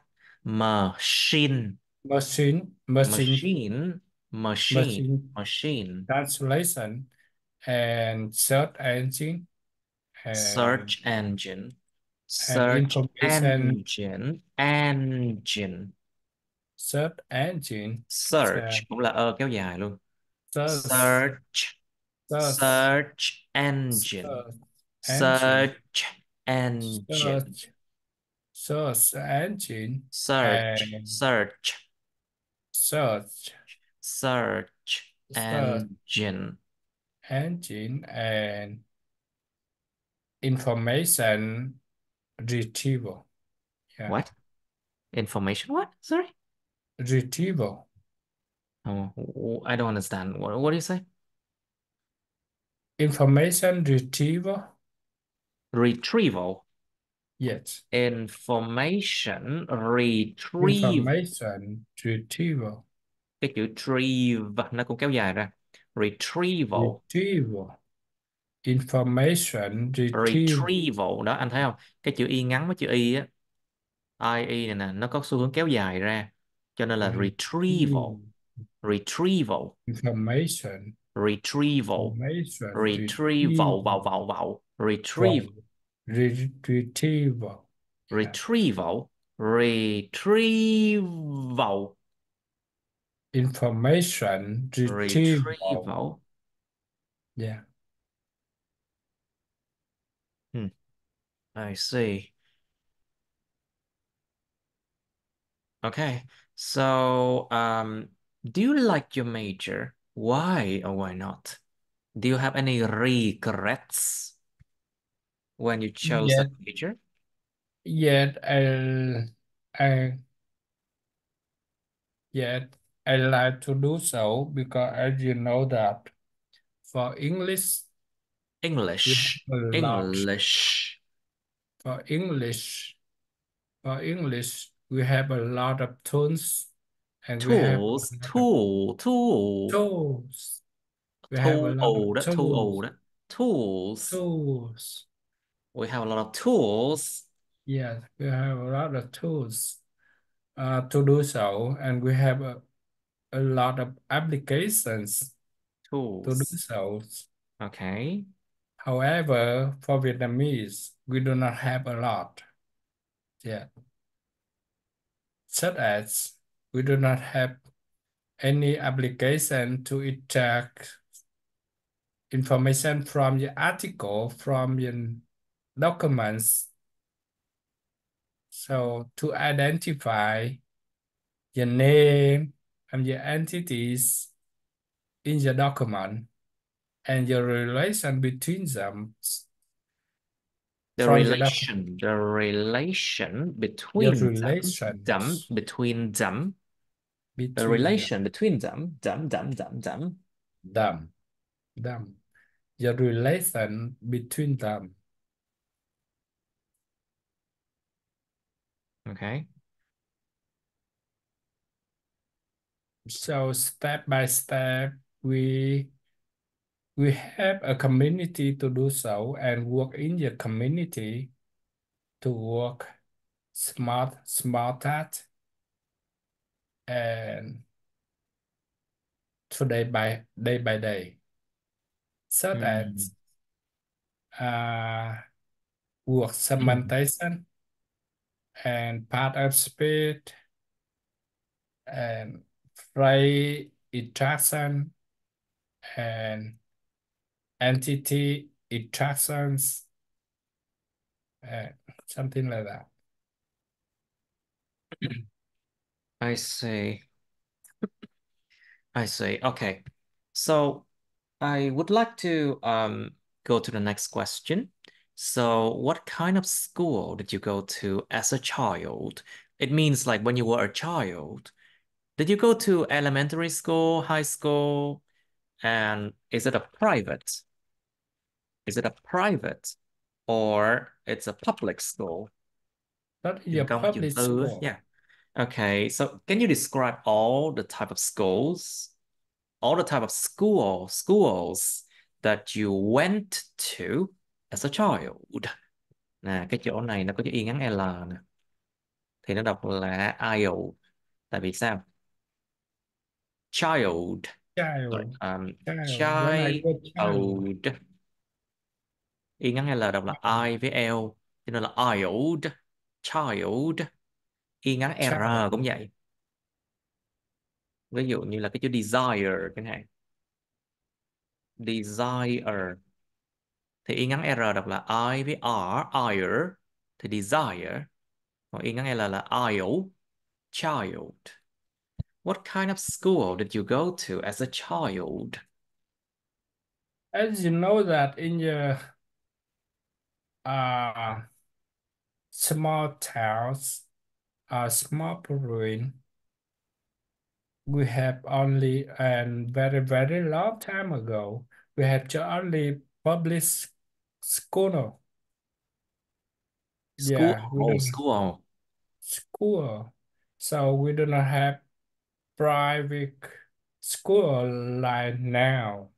Machine. Machine Machine. translation and search engine and Search engine. and Search information engine. search engine Search cũng là kéo dài luôn. search Search. search Search engine. search engine Search engine. search engine Search. and Search. search Search engine. engine and information retrieval. Yeah. What? Information what? Sorry? Retrieval. Oh, I don't understand. What do you say? Information retrieval. Retrieval. Yes. Information retrieve. Information retrieval. Cái chữ retrieve nó cũng kéo dài ra. Retrieval. Retrieval. Information retrieval. Retrieval đó anh thấy không? Cái chữ y ngắn với chữ y á. IE này nè nó có xu hướng kéo dài ra. Cho nên là retrieval. Retrieval. Information. Retrieval. Information Retrieval. Vào. Retrieval. Retrieval. Retrieval. Retrieval. Information retrieval. Retrieval. Yeah. I see. Okay. So, do you like your major? Why or why not? Do you have any regrets when you chose that major? Yet I like to do so because as you know that for English English. we have a lot. English. For English we have a lot of tools and we have a Tools. lot of Tool. tools. We have a lot of tools. Tools. We have a lot of tools. Yes, we have a lot of tools to do so, and we have a lot of applications to do Tools. so. Okay. However, for Vietnamese, we do not have a lot yet. Such as we do not have any application to extract information from the article, from the documents. So to identify the name and the entities in the document and the relation between them. The from the relation between The them, relations between them, the between relation between them, them. The relation between them. Okay. So step by step, we have a community to do so and work in the community to work smarter and day by day. So that work segmentation and part of speed and phrase extraction and entity extractions and something like that. I see. I see. Okay. So I would like to go to the next question. So what kind of school did you go to as a child? It means like when you were a child. Did you go to elementary school, high school, and is it a private? Is it a private or it's a public school? That is Trường a công hay trường public tư á? school. Yeah. Okay, so can you describe all the type of schools, all the type of schools that you went to as a child? Nè, cái chỗ này nó có chữ y ngắn L nè. Thì nó đọc là IELTS. Tại vì sao? Child. Child. Sorry, When I was child. child. Y ngắn L đọc là I với L, cho nên là child, child. Y ngắn child, R cũng vậy. Ví dụ như là cái chữ desire chẳng hạn, desire thì y ngắn R đọc là I với R, ire thì desire. Còn y ngắn L là IL, child. What kind of school did you go to as a child? As you know that in the uh, small towns, small province, we have only, and very, very long time ago, we had just only public school. School, Yeah, we oh, don't school. school. So we do not have private school like now.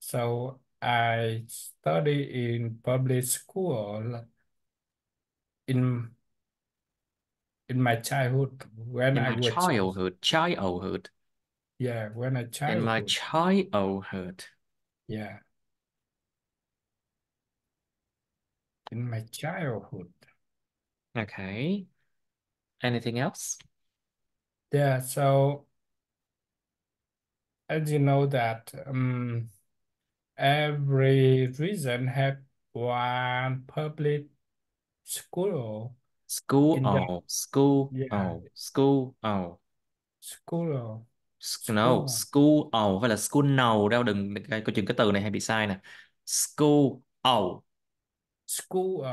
So I study in public school in in my childhood when In I my was childhood. yeah, when I In my childhood. childhood. Yeah, in my childhood. Okay. Anything else? Yeah, so as you know that every region have one public school School, in the oh, school, yeah, oh, school, oh. school No, school school, oh, phải là school no đâu, coi chừng cái từ này hay bị sai nè. School, oh. school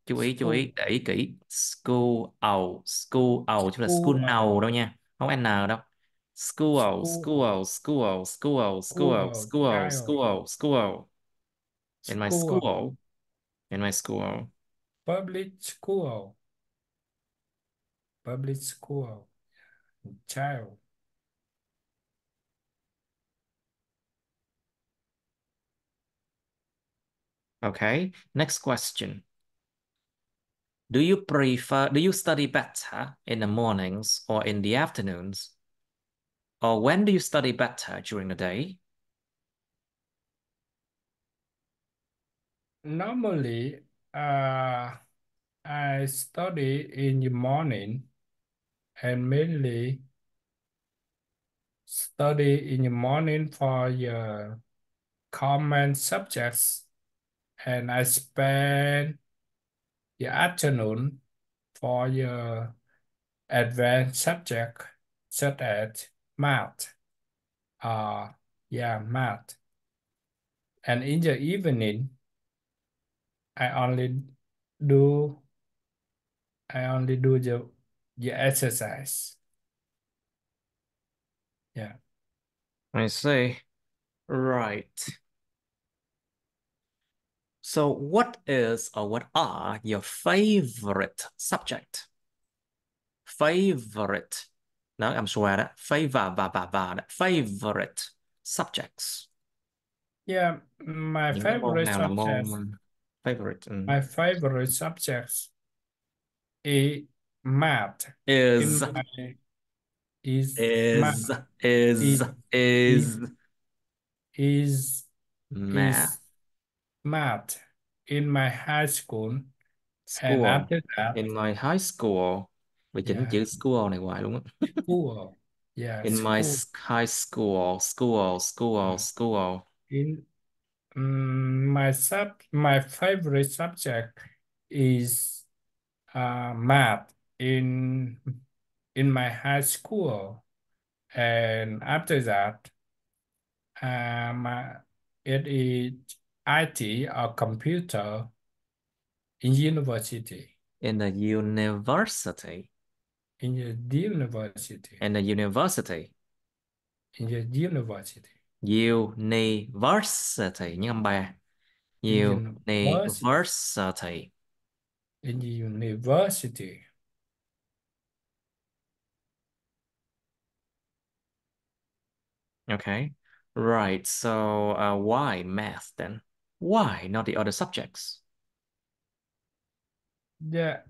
Chú school ý, để ý kỹ. School, chứ là school school no đâu nha. Không N đâu. School, school school, school, school, school, school school, child school, school. In my school school, in my school. public school public school child. Okay, next question. Do you study better in the mornings or in the afternoons? Or when do you study better during the day? Normally, I study in the morning and mainly study in the morning for your common subjects, and I spend the afternoon for your advanced subject such as math. Yeah, math. And in the evening, I only do I only do the exercise. Yeah. I see. Right. So what is or what are your favorite subject? Favorite. Đó, âm xoa đó. Và đó. Favorite subjects. Yeah, my Những cái môn favorite nào là subject, môn favorite? my favorite subjects is math. In Is, my is math is, is, is is is is math. is math in my high school, and School. after that, In my high school. Bị chỉnh yeah, chữ school này hoài luôn á. school, yeah, In my school. high school. School. In my favorite subject is math in my high school, and after that, um, it is IT or computer in university. In the university. In the university. In the university. In the university. University. Nhớ âm ba. In university. University. In the university. Okay. Right. So why math then? Why not the other subjects? Yeah.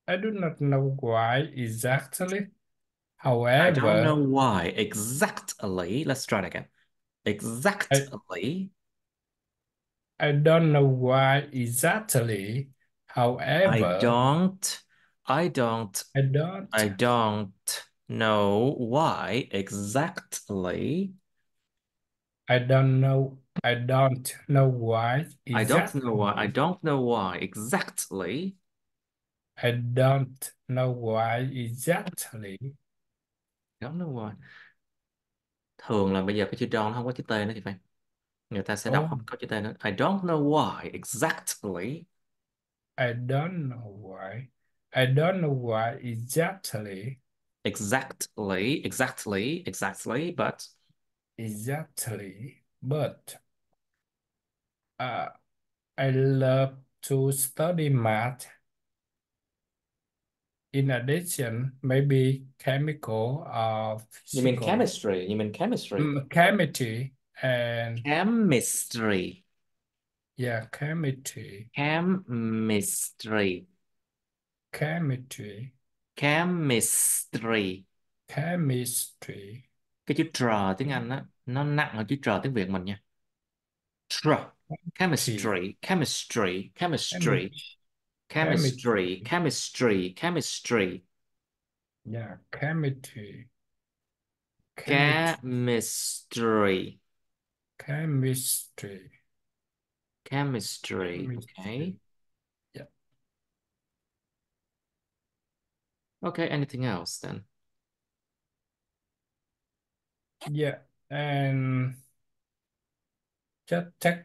I do not know why exactly. I don't know However, why exactly. Let's try it again. Exactly. I don't know why exactly. I However, don't, I don't, I don't I don't know why exactly. I don't know why I don't know why. I exactly. don't know why exactly. I don't know why exactly. Don't know why. Thường là bây giờ cái chữ don't không có chữ T nữa thì phải. Người ta sẽ đọc Oh, không có chữ T nữa. I don't know why exactly. I don't know why. I don't know why exactly. Exactly, but Exactly. But uh, I love to study math. In addition, maybe chemical or you mean physical, chemistry? You mean chemistry? chemistry and Chemistry. yeah, chemistry, Chemistry. chemistry, Chemistry. chemistry, Cái chữ trờ tiếng Anh á nó nặng hơn chữ trờ tiếng Việt mình nha. Trờ. chemistry, Chemistry. chemistry, Chemistry. yeah, chemistry, chemistry, Chemistry. chemistry, Chemistry. Okay. chemistry. Yeah, Okay, anything else then? yeah, and just take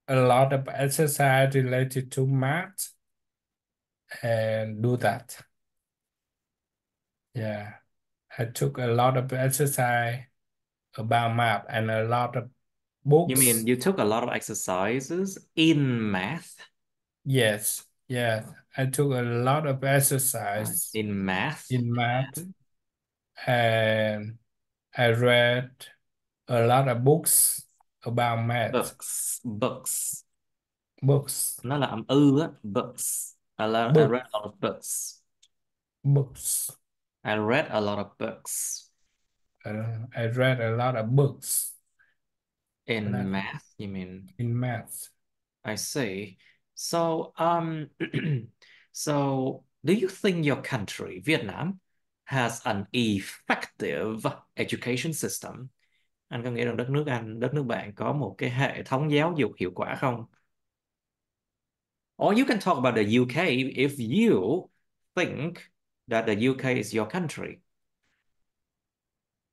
a lot of exercise related to math and do that. Yeah, I took a lot of exercise about math and a lot of You mean books. you took a lot of exercises in math? Yes, yes, I took a lot of Right. exercise In math? in math and I read a lot of books about math. Books. Books, Nó là âm á. Books. I book, read a lot of books. books. I read a lot of books. I read a lot of books In math, you mean? in math. I see. So, so do you think your country, Vietnam, has an effective education system? Anh có nghĩ rằng đất nước bạn có một cái hệ thống giáo dục hiệu quả không? Or you can talk about the UK if you think that the UK is your country.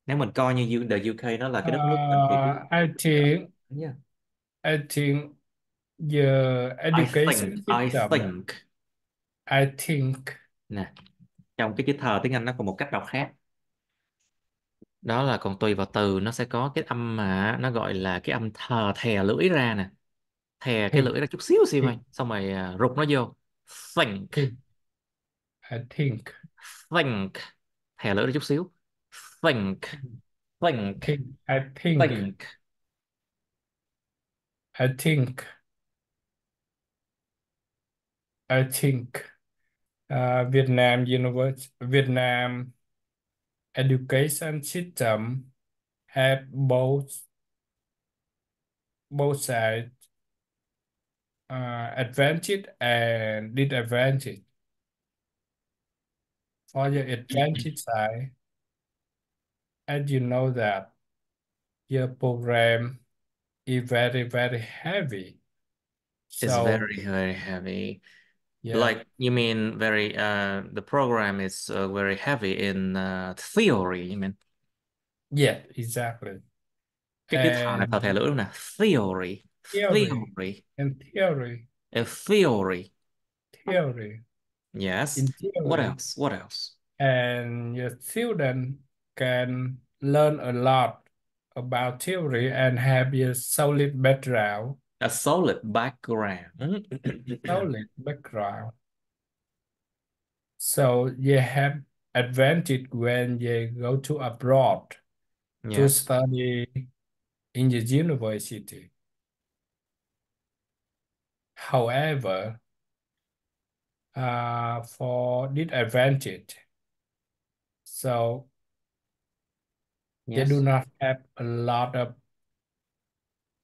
Nếu mình coi như the UK nó là cái đất nước mình thì cái yeah. I think the education I system. think I think nè, trong cái chữ thờ tiếng Anh nó còn một cách đọc khác. Đó là còn tùy vào từ nó sẽ có cái âm mà nó gọi là cái âm thè lưỡi ra nè, thè cái think lưỡi ra chút xíu xíu thôi, think xong rồi rụt nó vô. Think. think. I think Think. Thè lưỡi ra chút xíu. Think. Think. think. I think Think. I think I think Vietnam education system have both sides advantage and disadvantage. For the advantage side, as you know that your program is very heavy. Is So very heavy. yeah, Like you mean very the program is very heavy in theory, you mean? yeah, exactly. Cái thà này thà And thè lưỡi luôn nè. Theory. theory Theory. and theory, A theory. theory Yes. in What theory, else? What else? and your student can learn a lot about theory and have a solid background, A solid background. solid background. So you have advantage when you go to abroad to Yes. study in the university. However, for disadvantage, So they Yes. do not have a lot of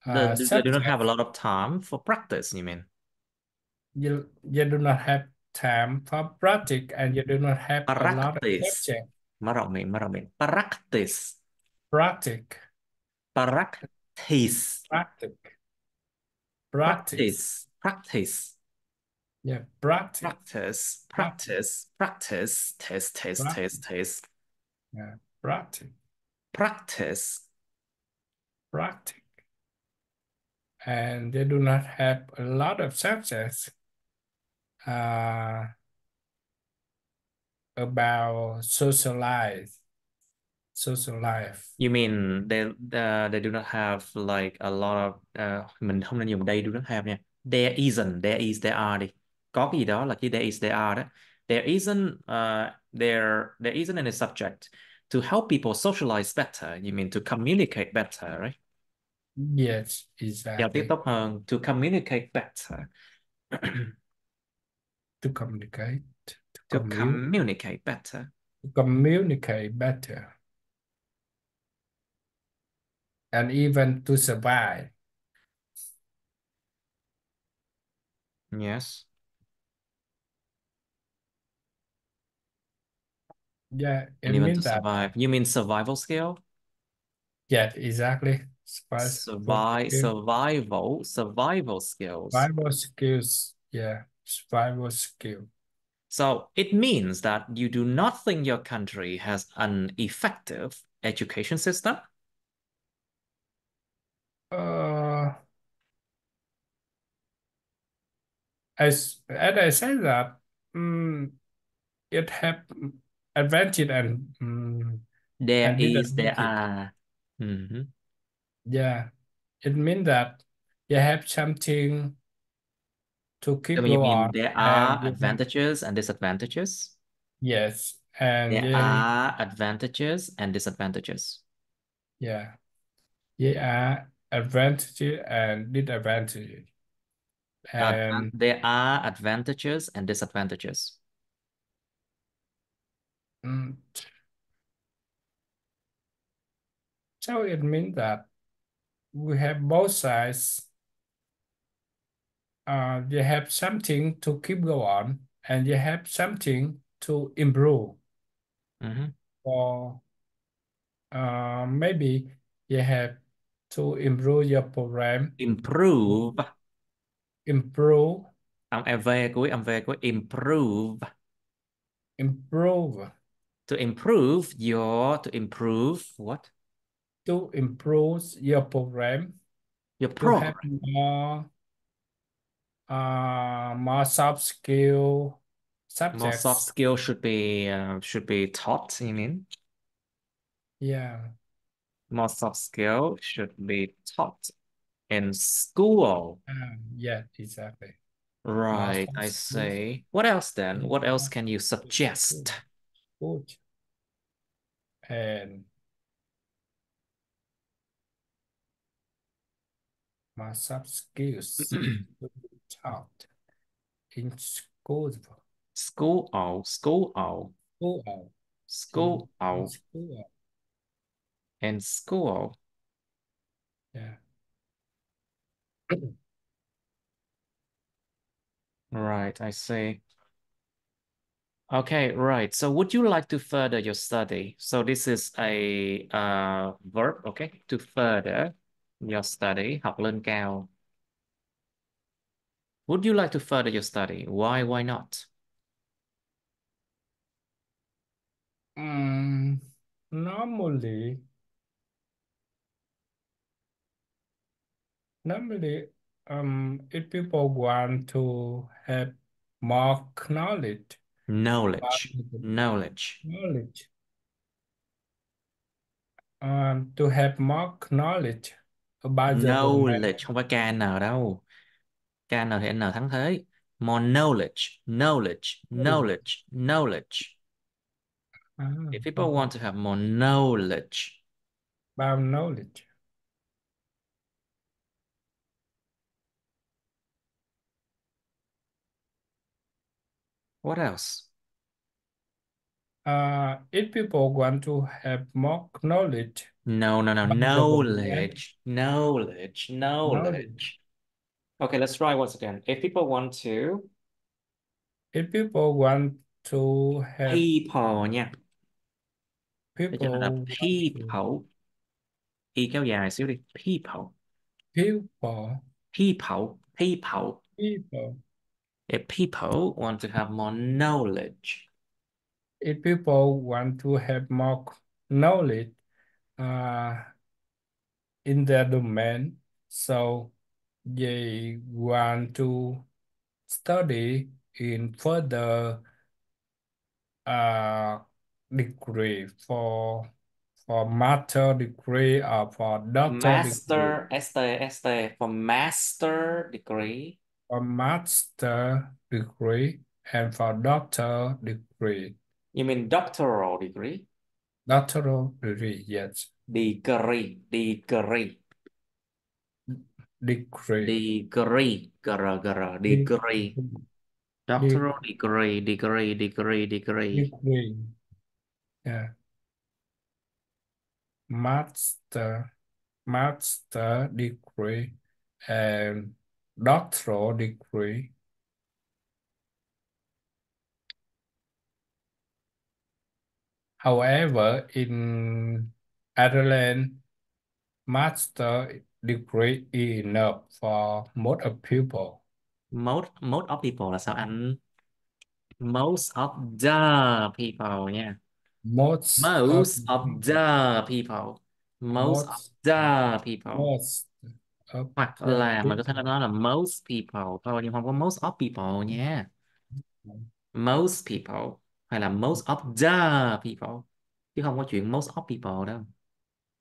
They do not have a subjects. lot of time for practice, you mean? You do not have time for practice, and you do not have a lot of Practice. subjects. Marami. Practice. Practice, Practice. practice, practice. Practice. Yeah, practice, Practice. practice. Test. Yeah, practice, Practice. practice. And they do not have a lot of subjects uh, about social life. You mean they do not have like a lot of mình không nên dùng they do not have nha. There isn't, there are đi. Có cái gì đó là cái there is, there are đó. There isn't any subject to help people socialize better. You mean to communicate better, right? Yes, Giao tiếp exactly. tốt hơn. To communicate better. To communicate, To communicate better. to communicate better, and even to survive. Yes. Yeah, it And even to means that. survive. You mean survival skill? Yeah, exactly. Survival skills. Survival skills. Yeah, survival skill. So it means that you do not think your country has an effective education system? Uh, as I said that, it have advantage There and is, there disadvantage. are. Mhm. Yeah, it means that you have something to keep So you go mean on, there and are you have, advantages and disadvantages? yes, and There then are advantages and disadvantages. yeah, yeah, advantage and disadvantage, and There are advantages and disadvantages. mm, so it means that we have both sides. You have something to keep go on, and you have something to improve. Mhm. Or maybe you have to improve your program, Improve. improve, Âm V cuối improve. improve, To improve what? to improve your program, Your to have program. more soft skill More soft subjects. skills should be taught, you mean? Yeah, More soft skill should be taught in school. yeah, exactly. More Right, soft I skills. see. What else then? Yeah, What else can you good, suggest? good. And more soft skills to be taught in school. School School, in school school. in school. Yeah. Right, I see. Okay, right. So would you like to further your study? So this is a verb, okay? To further your study, học lên cao. Would you like to further your study? Why not? Mm, normally, normally, if people want to have more knowledge about Knowledge. knowledge, to have more knowledge about the program, Knowledge, không phải KN đâu. KN thì N thắng thế. More knowledge. If people want to have more knowledge, about knowledge, what else? If people want to have more knowledge No, no, no. about the domain, Knowledge. Okay, let's try once again. If people want to, if people want to have people nha. Để cho nó là people want to people. Y kéo dài xíu đi. People. people People. People. people If people want to have more knowledge. if people want to have more knowledge uh, in their domain, so they want to study in further uh, degree for master degree or for doctor degree. Master, ST, for master degree. For master degree and for doctor degree. You mean doctoral degree? Doctoral degree, yes. Degree. Degree. Degree. Degree. Doctoral degree. Degree. Yeah. Master degree and doctoral degree. However, in Ireland, master degree is enough for most of people. Most of people là sao anh? Most of the people nha. Most of Most of people. the people. Most of Most the people. most of Hoặc the là mình có thể people. nói là most people thôi, nhưng không có most of people nha. Most people hay là most of the people, chứ không có chuyện most of people đâu.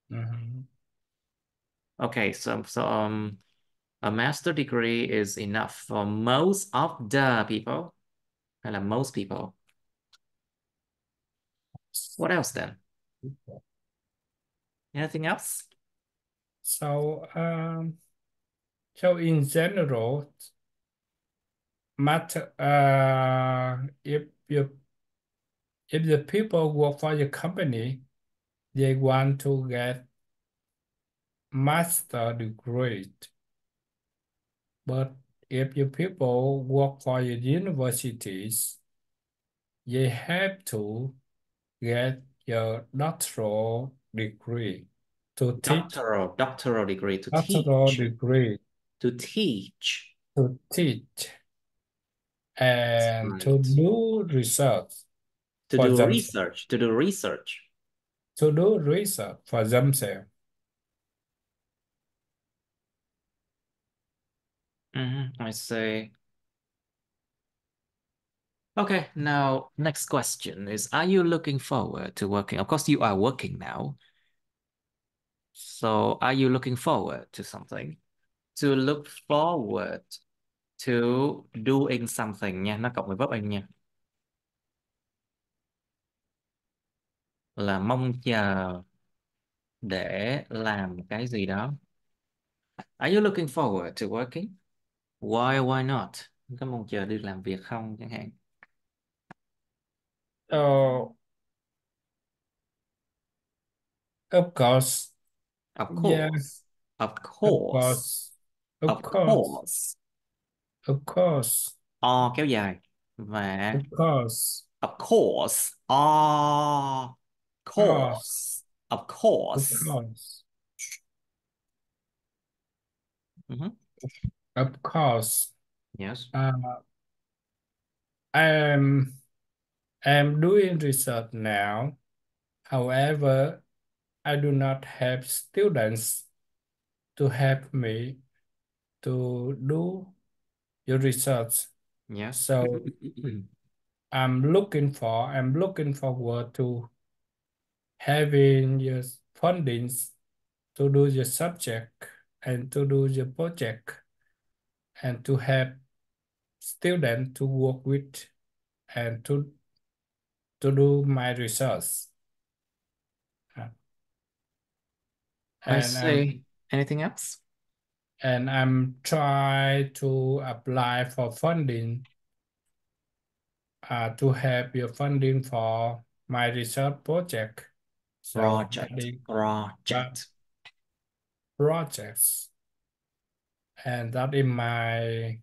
Mhm. Okay, so a master degree is enough for most of the people hay là most people. What else then? Anything else? So in general, matter if the people work for your company, they want to get master degree. But if your people work for your universities, they have to get your doctoral degree to teach. Doctoral degree to Doctoral teach. degree To teach. to teach and Right. to do research To for do them, research. To do research. to do research for themselves. I see. Okay, now next question is, are you looking forward to working? Of course, you are working now. So are you looking forward to something? To look forward to doing something nha, nó cộng với verb anh nha. Là mong chờ để làm cái gì đó. Are you looking forward to working? Why not? Có mong chờ đi làm việc không chẳng hạn. So, of course, Of yeah, course. Of of course. course, of Of course, course. of course, O kéo dài. Và of course, of course. O course, course. Of of course. course, Mhm. of course. Yes. I'm doing research now. However, I do not have students to help me to do your research. Yes. So I'm looking forward to having your fundings to do your subject and to do your project and to have students to work with and to do my research. I And see. Anything else? I'm trying to apply for funding to have your funding for my research project. So that Project. is Project. projects. And that is my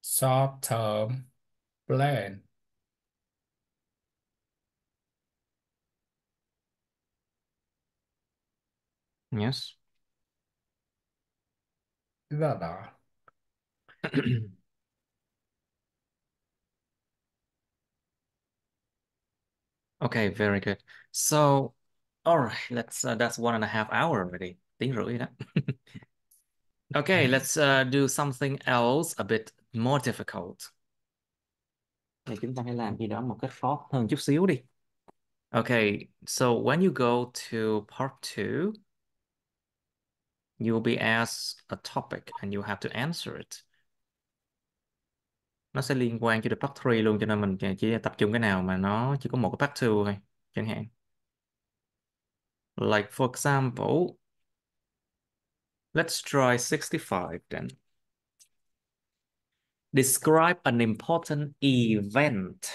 short-term plan. Yes. Đó đó. Okay, very good. So, all right, that's 1.5 hours already. Tiếng rưỡi đó. Okay, let's do something else a bit more difficult. Thì chúng ta hãy làm gì đó một cách khó hơn chút xíu đi. Okay, so when you go to part 2, you will be asked a topic and you have to answer it. Nó sẽ liên quan cho the part 3 luôn, cho nên mình chỉ tập trung cái nào mà nó chỉ có một cái part 2 thôi, chẳng hạn. Like for example, let's try 65 then. Describe an important event.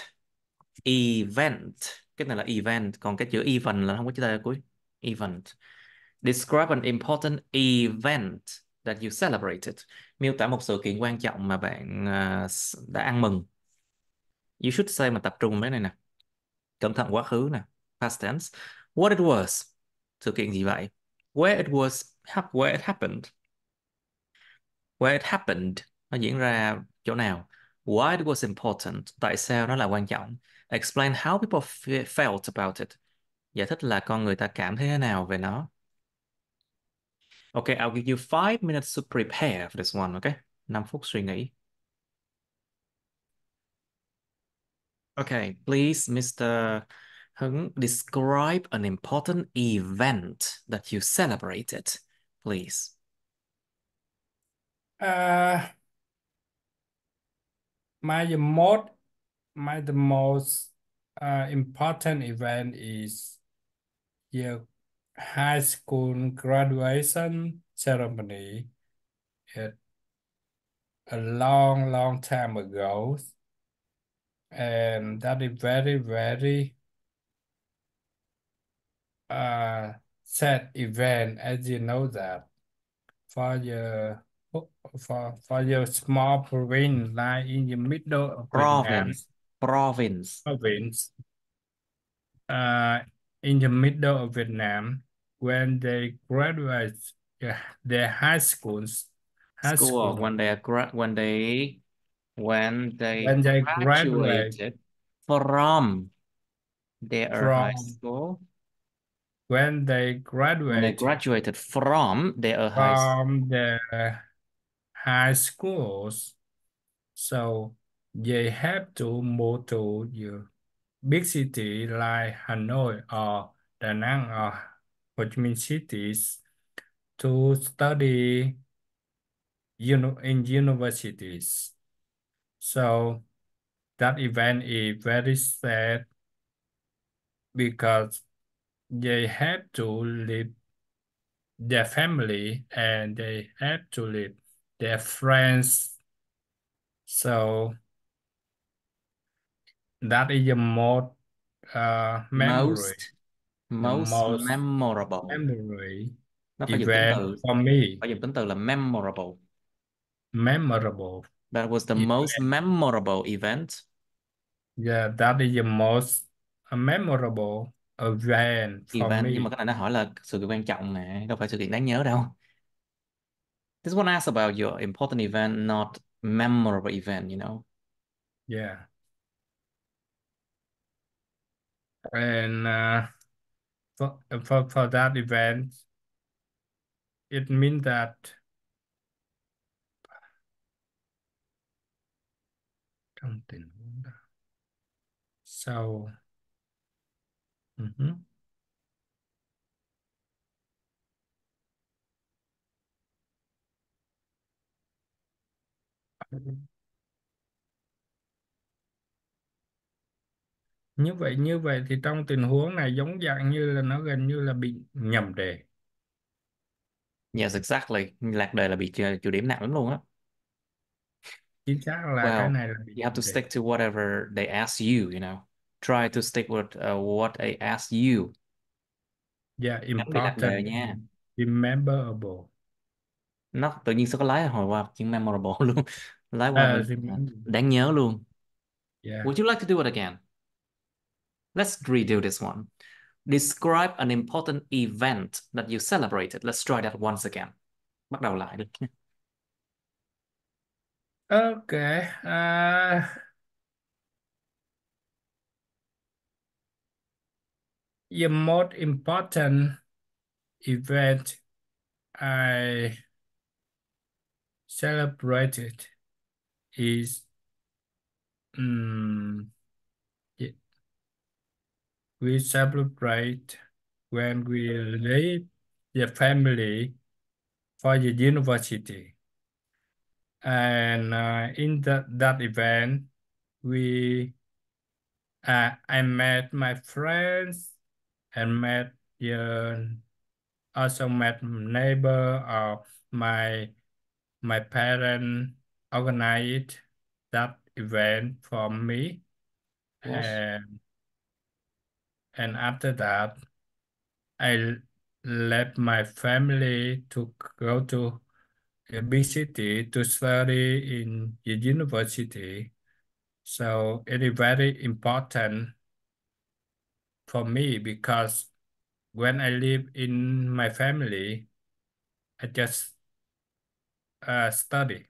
Event. Cái này là event, còn cái chữ event là không có chữ T ở cuối. Event. Describe an important event that you celebrated. Miêu tả một sự kiện quan trọng mà bạn đã ăn mừng. You should say, mà tập trung mấy này nè. Cẩn thận quá khứ nè. Past tense. What it was. Sự kiện gì vậy? Where it was. Where it happened. Where it happened. Nó diễn ra chỗ nào? Why it was important. Tại sao nó là quan trọng? Explain how people felt about it. Giải thích là con người ta cảm thấy thế nào về nó. Okay, I'll give you 5 minutes to prepare for this one, okay? 5 phút suy nghĩ. Okay, please, Mr. Hưng, describe an important event that you celebrated, please. The most important event is your high school graduation ceremony at a long time ago. And that is very, very sad event, as you know that for your small province like in the middle of Vietnam. Province. In the middle of Vietnam, when they graduate their high schools, School. When they graduated from their high from school. when they graduated from their high schools, so they have to move to the big city like Hanoi or Da Nang or Ho Chi Minh cities to study in universities. So that event is very sad because they have to leave their family and they have to leave their friends. So that is the most memory, most memorable. memory Nó phải dùng tính event từ, for me. phải dùng tính từ là memorable. Memorable. That was the event. most memorable event. Yeah, that is the most memorable event for Event, me. nhưng mà cái này nó hỏi là sự kiện quan trọng mà, đâu phải sự kiện đáng nhớ đâu. This one asks about your important event, not memorable event, you know. Yeah. And for that event, it means that trong tình huống đó. So, như vậy thì trong tình huống này giống dạng như là nó gần như là bị nhầm đề. Yes, exactly. Lạc đề là bị trừ điểm nặng lắm luôn á. Chính xác là cái Well, này là bị you have to nhầm đề. stick to whatever they ask you, you know. Try to stick with what I asked you. Yeah, Nhắm đi lạc đề important, nha. rememberable. Nó tự nhiên sao có lái hồi qua chữ memorable luôn. Lái qua bên Remember. đáng nhớ luôn. Yeah. Would you like to do it again? Let's redo this one. Describe an important event that you celebrated. Let's try that once again. Bắt đầu lại đi. Okay. The most important event I celebrated is y- we celebrate when we leave the family for the university. And in that event, we I met my friends and met the also met neighbor or my parents organized that event for me. Yes. And after that I left my family to go to a big city to study in the university. So it is very important for me because when I live in my family, I just study.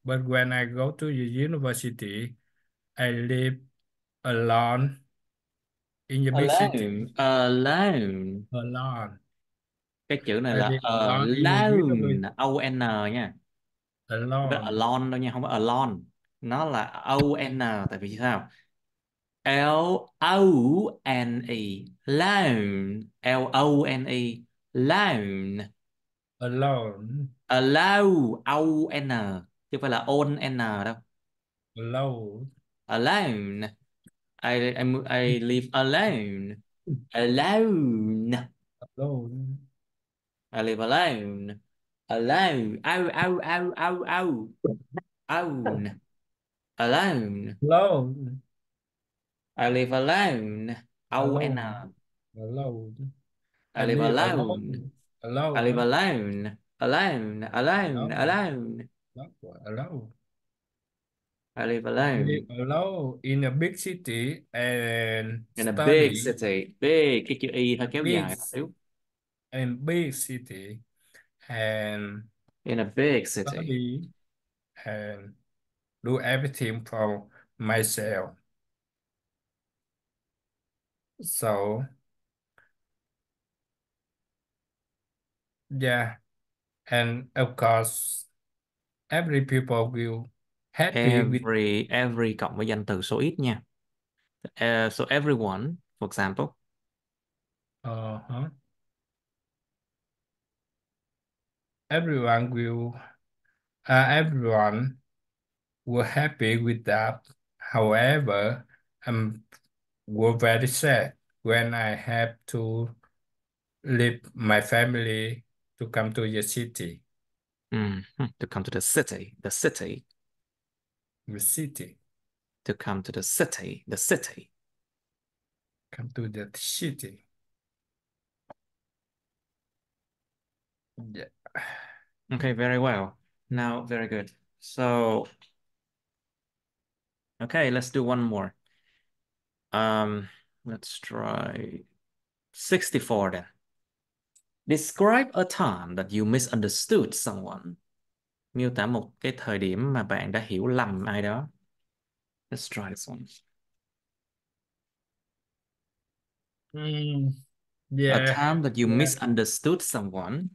But when I go to the university, I live alone in the big city. Alone. Alone. Alone. Cái chữ này I là live alone in the alone. university. O-N nha. Không phải Alone. alone đâu nha. Không phải alone. Nó là O-N. Tại vì sao? L-O-N-E. Lone. L-O-N-E. Lone. Alone. Alone. O-N. Chứ không phải là O-N đâu. Alone. Alone. I live alone. Alone. Alone. I live alone. Alone. Ow, ow, ow, ow, ow. Own. Alone. Alone. I live alone. O-N. Alone. Alone. I I live live alone. alone. I live Alone. alone. Alone. Alone. Alone. Alone. Alone. I live I live alone. alone in a big city and In a big study city. Big. Cái chữ Y hơi kéo big dài một xíu. and big city and In a big city. study and do everything for myself. So yeah, and of course, every people will happy with Every cộng với danh từ số ít nha. So everyone, for example. uh-huh. Everyone will everyone will happy with that. However, I'm were very sad when I have to leave my family to come to the city. To come to the city. The city. The city. To come to the city. The city. Come to the city. Yeah. Okay, very well. Now, very good. So, okay, let's do one more. Let's try 64 then. Describe a time that you misunderstood someone. Miêu tả một cái thời điểm mà bạn đã hiểu lầm ai đó. Let's try this one. Mm, A yeah. time that you Yeah. misunderstood someone.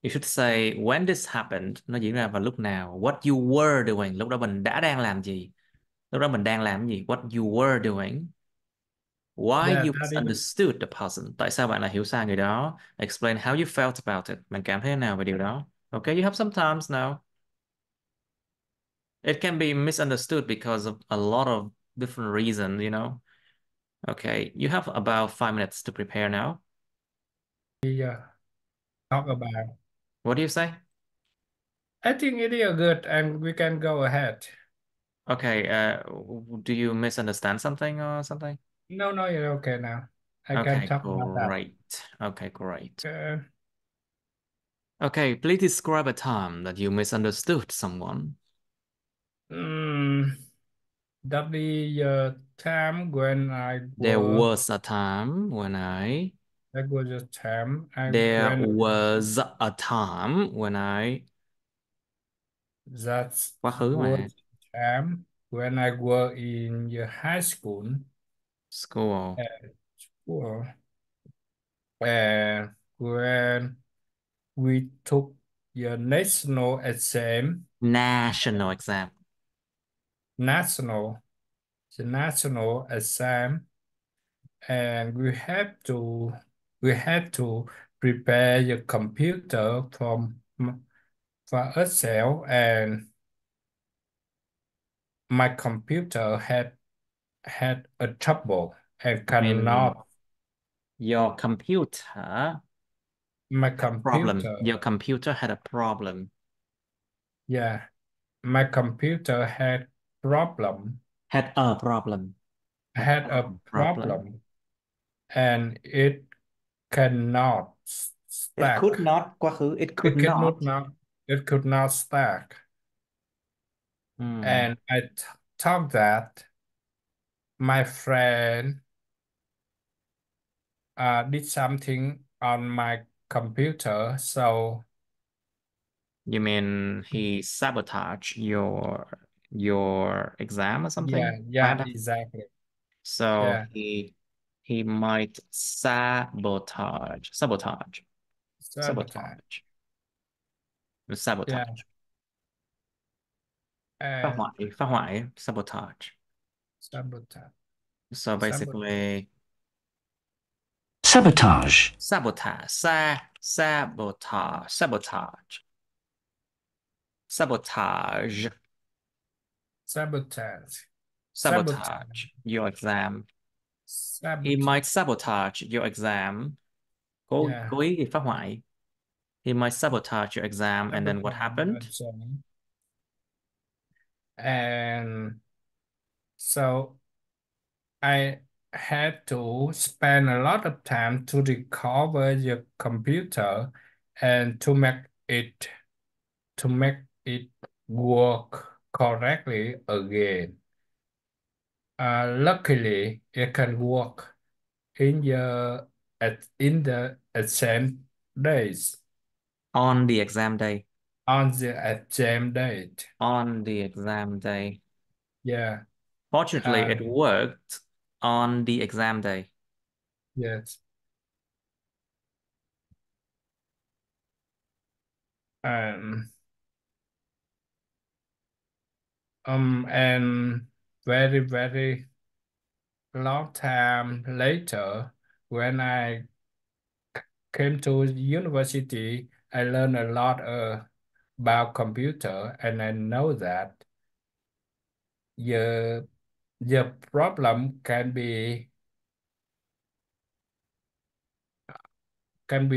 You should say when this happened. Nó diễn ra vào lúc nào. What you were doing. Lúc đó mình đang làm gì. Lúc đó mình đang làm cái gì. What you were doing. Why Yeah, you that is misunderstood the person. Tại sao bạn lại hiểu sai người đó. Explain how you felt about it. Bạn cảm thấy thế nào về điều đó. Okay, you have some times now. It can be misunderstood because of a lot of different reasons, you know. Okay, you have about 5 minutes to prepare now. talk about. What do you say? I think it is good and we can go ahead. Okay, do you misunderstand something or something? No, no, you're okay now. I can Okay, talk about that. great. Okay, great. Uh, Okay, please describe a time that you misunderstood someone. mm, that be time when There was a time when I that was a time I there when was a time when I that quá khứ mà was time when I were in the high school. school School. And when we took the national exam, national exam. national, the national exam, and we had to prepare the computer for ourselves, and my computer had a trouble and I mean, cannot. your computer My problem. computer, Your computer had a problem. yeah, my computer problem, Had a problem. had a Problem. problem, and it cannot It could stack. not quá khứ. It could It could not. not, it could not stack. Hmm. And I thought that my friend did something on my computer. So You mean he sabotaged your exam or yeah, something? yeah, Bad. exactly. So Yeah, he might sabotage sabotage. sabotage Yeah, sabotage and phá hoại sabotage. sabotage, So sabotage, basically Sabotage. sabotage sabotage, sabotage, sabotage your exam. He sabotage. might sabotage your exam. Yeah, Cố ý phá hoại. He might sabotage your exam, and then what happened? sabotage. And so I had to spend a lot of time to recover the computer and to make it work correctly again. Luckily, it can work in the exam days On the exam day. on the exam date. On the exam day. Yeah. Fortunately, it Um, worked on the exam day. yes. Um, and very, very long time later, when I came to university, I learned a lot about computer, and I know that the the problem can be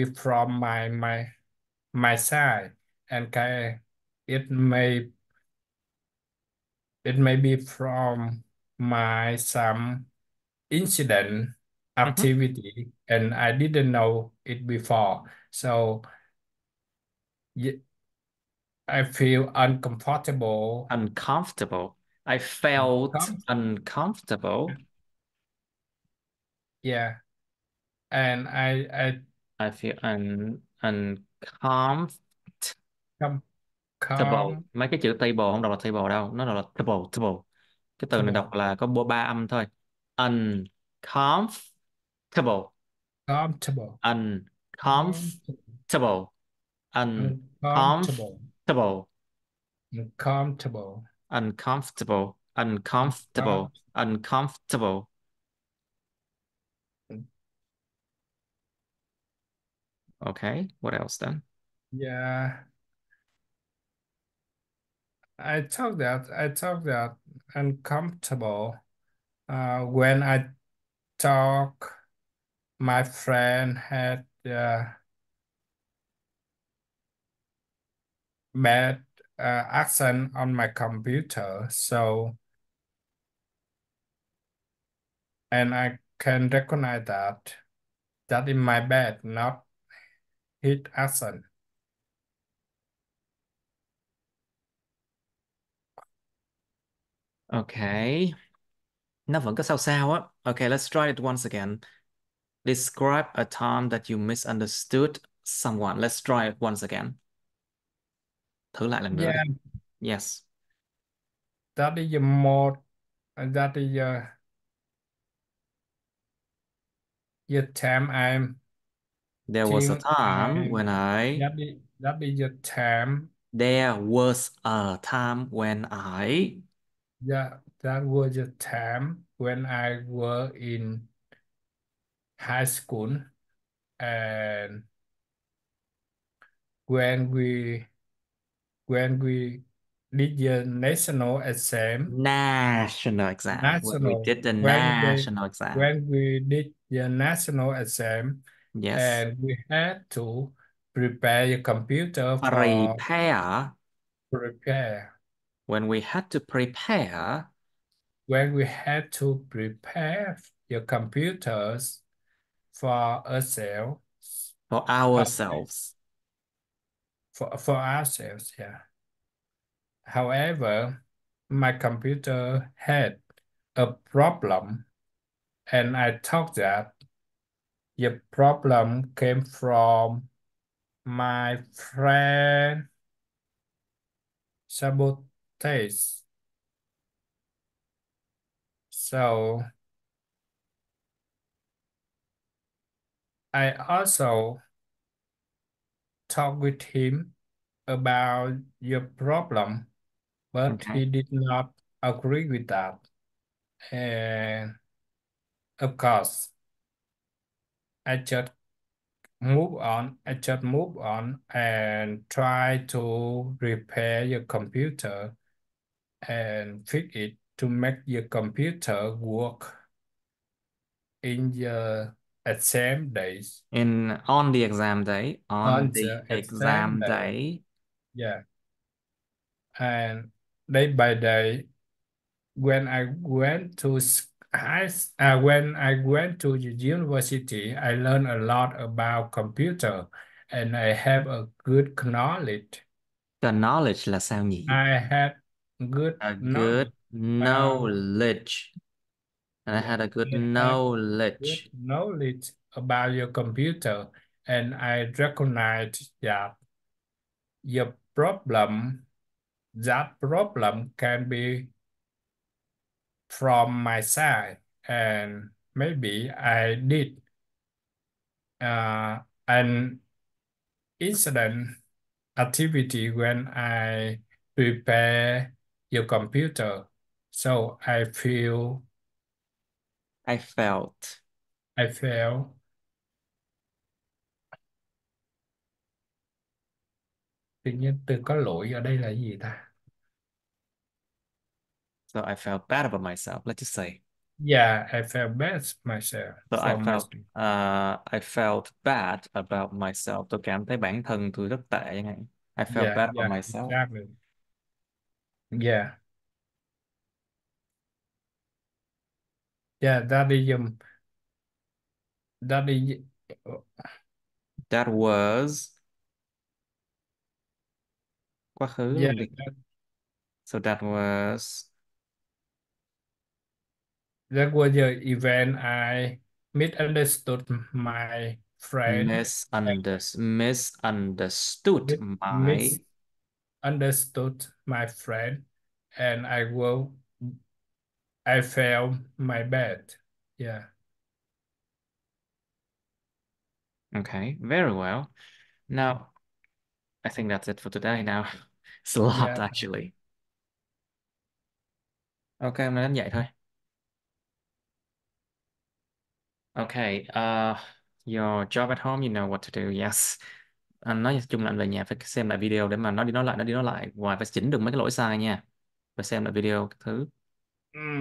from my side, and it may it may be from my some incident Mhm. activity, and I didn't know it before. So I feel uncomfortable. Uncomfortable. I felt Com- uncomfortable. Yeah, and I I feel uncomfortable. come comfortable. Mấy cái chữ table không đọc là table đâu, nó đọc là table. Cái từ này đọc là có ba âm thôi. Uncomfortable. Comfortable. Uncomfortable. Uncomfortable. Uncomfortable. Uncomfortable. Uncomfortable. Uncomfortable. Uncomfortable. Okay, what else then? Yeah, I talk that uncomfortable. When I talk, my friend had bad accent on my computer, so and I can recognize that in my bed, not his action. Okay. Nó vẫn có sao sao á. Okay, let's try it once again. Describe a time that you misunderstood someone. Let's try it once again. Thử lại lần nữa đi. Yeah, Yes. that is a more that is the time I'm There was a think time when I that is the time There was a time when I that was the time when I were in high school, and when we when we did the national exam. national exam. When we National did the when they national exam. when we did the national exam, Yes. and we had to prepare the computer for Prepare. prepare When we had to prepare when we had to prepare the computers for ourselves, for uh, ourselves. for ourselves, yeah. However, my computer had a problem, and I thought that the problem came from my friend sabotage. So I also talked with him about your problem, but Okay. he did not agree with that. And of course, I just move on and try to repair your computer and fix it to make your computer work in the exam days. On the exam day. On On the the exam exam day, day. yeah. And day by day, when I went to when I went to the university, I learned a lot about computer, and I have a good knowledge. The knowledge là sao nhỉ? I had good A good knowledge about knowledge. And I yeah, had a good I had good knowledge. knowledge about your computer, and I recognize that your problem that problem can be from my side, and maybe I did an incident activity when I prepare your computer. So I felt. I feel tự nhiên từ có lỗi ở đây là gì ta? So I felt bad about myself. Let's just say. Yeah, I felt bad myself So for myself. I felt bad about myself. Tôi cảm thấy bản thân tôi rất tệ chẳng hạn. I felt Yeah, bad about yeah, myself. exactly. Yeah, yeah, that is That was quá khứ yeah, luôn đi. So that was that was the event I misunderstood my friend and misunderstood my misunderstood my friend, and I failed my bad. Yeah, Okay, very well. Now, I think that's it for today now. It's a lot yeah. actually. Ok, hôm nay đến vậy thôi. Okay, your job at home, you know what to do. Yes. Anh nói chung là anh về nhà phải xem lại video để mà nói đi nói lại, ngoài phải chỉnh được mấy cái lỗi sai nha. Phải xem lại video các thứ. Mm.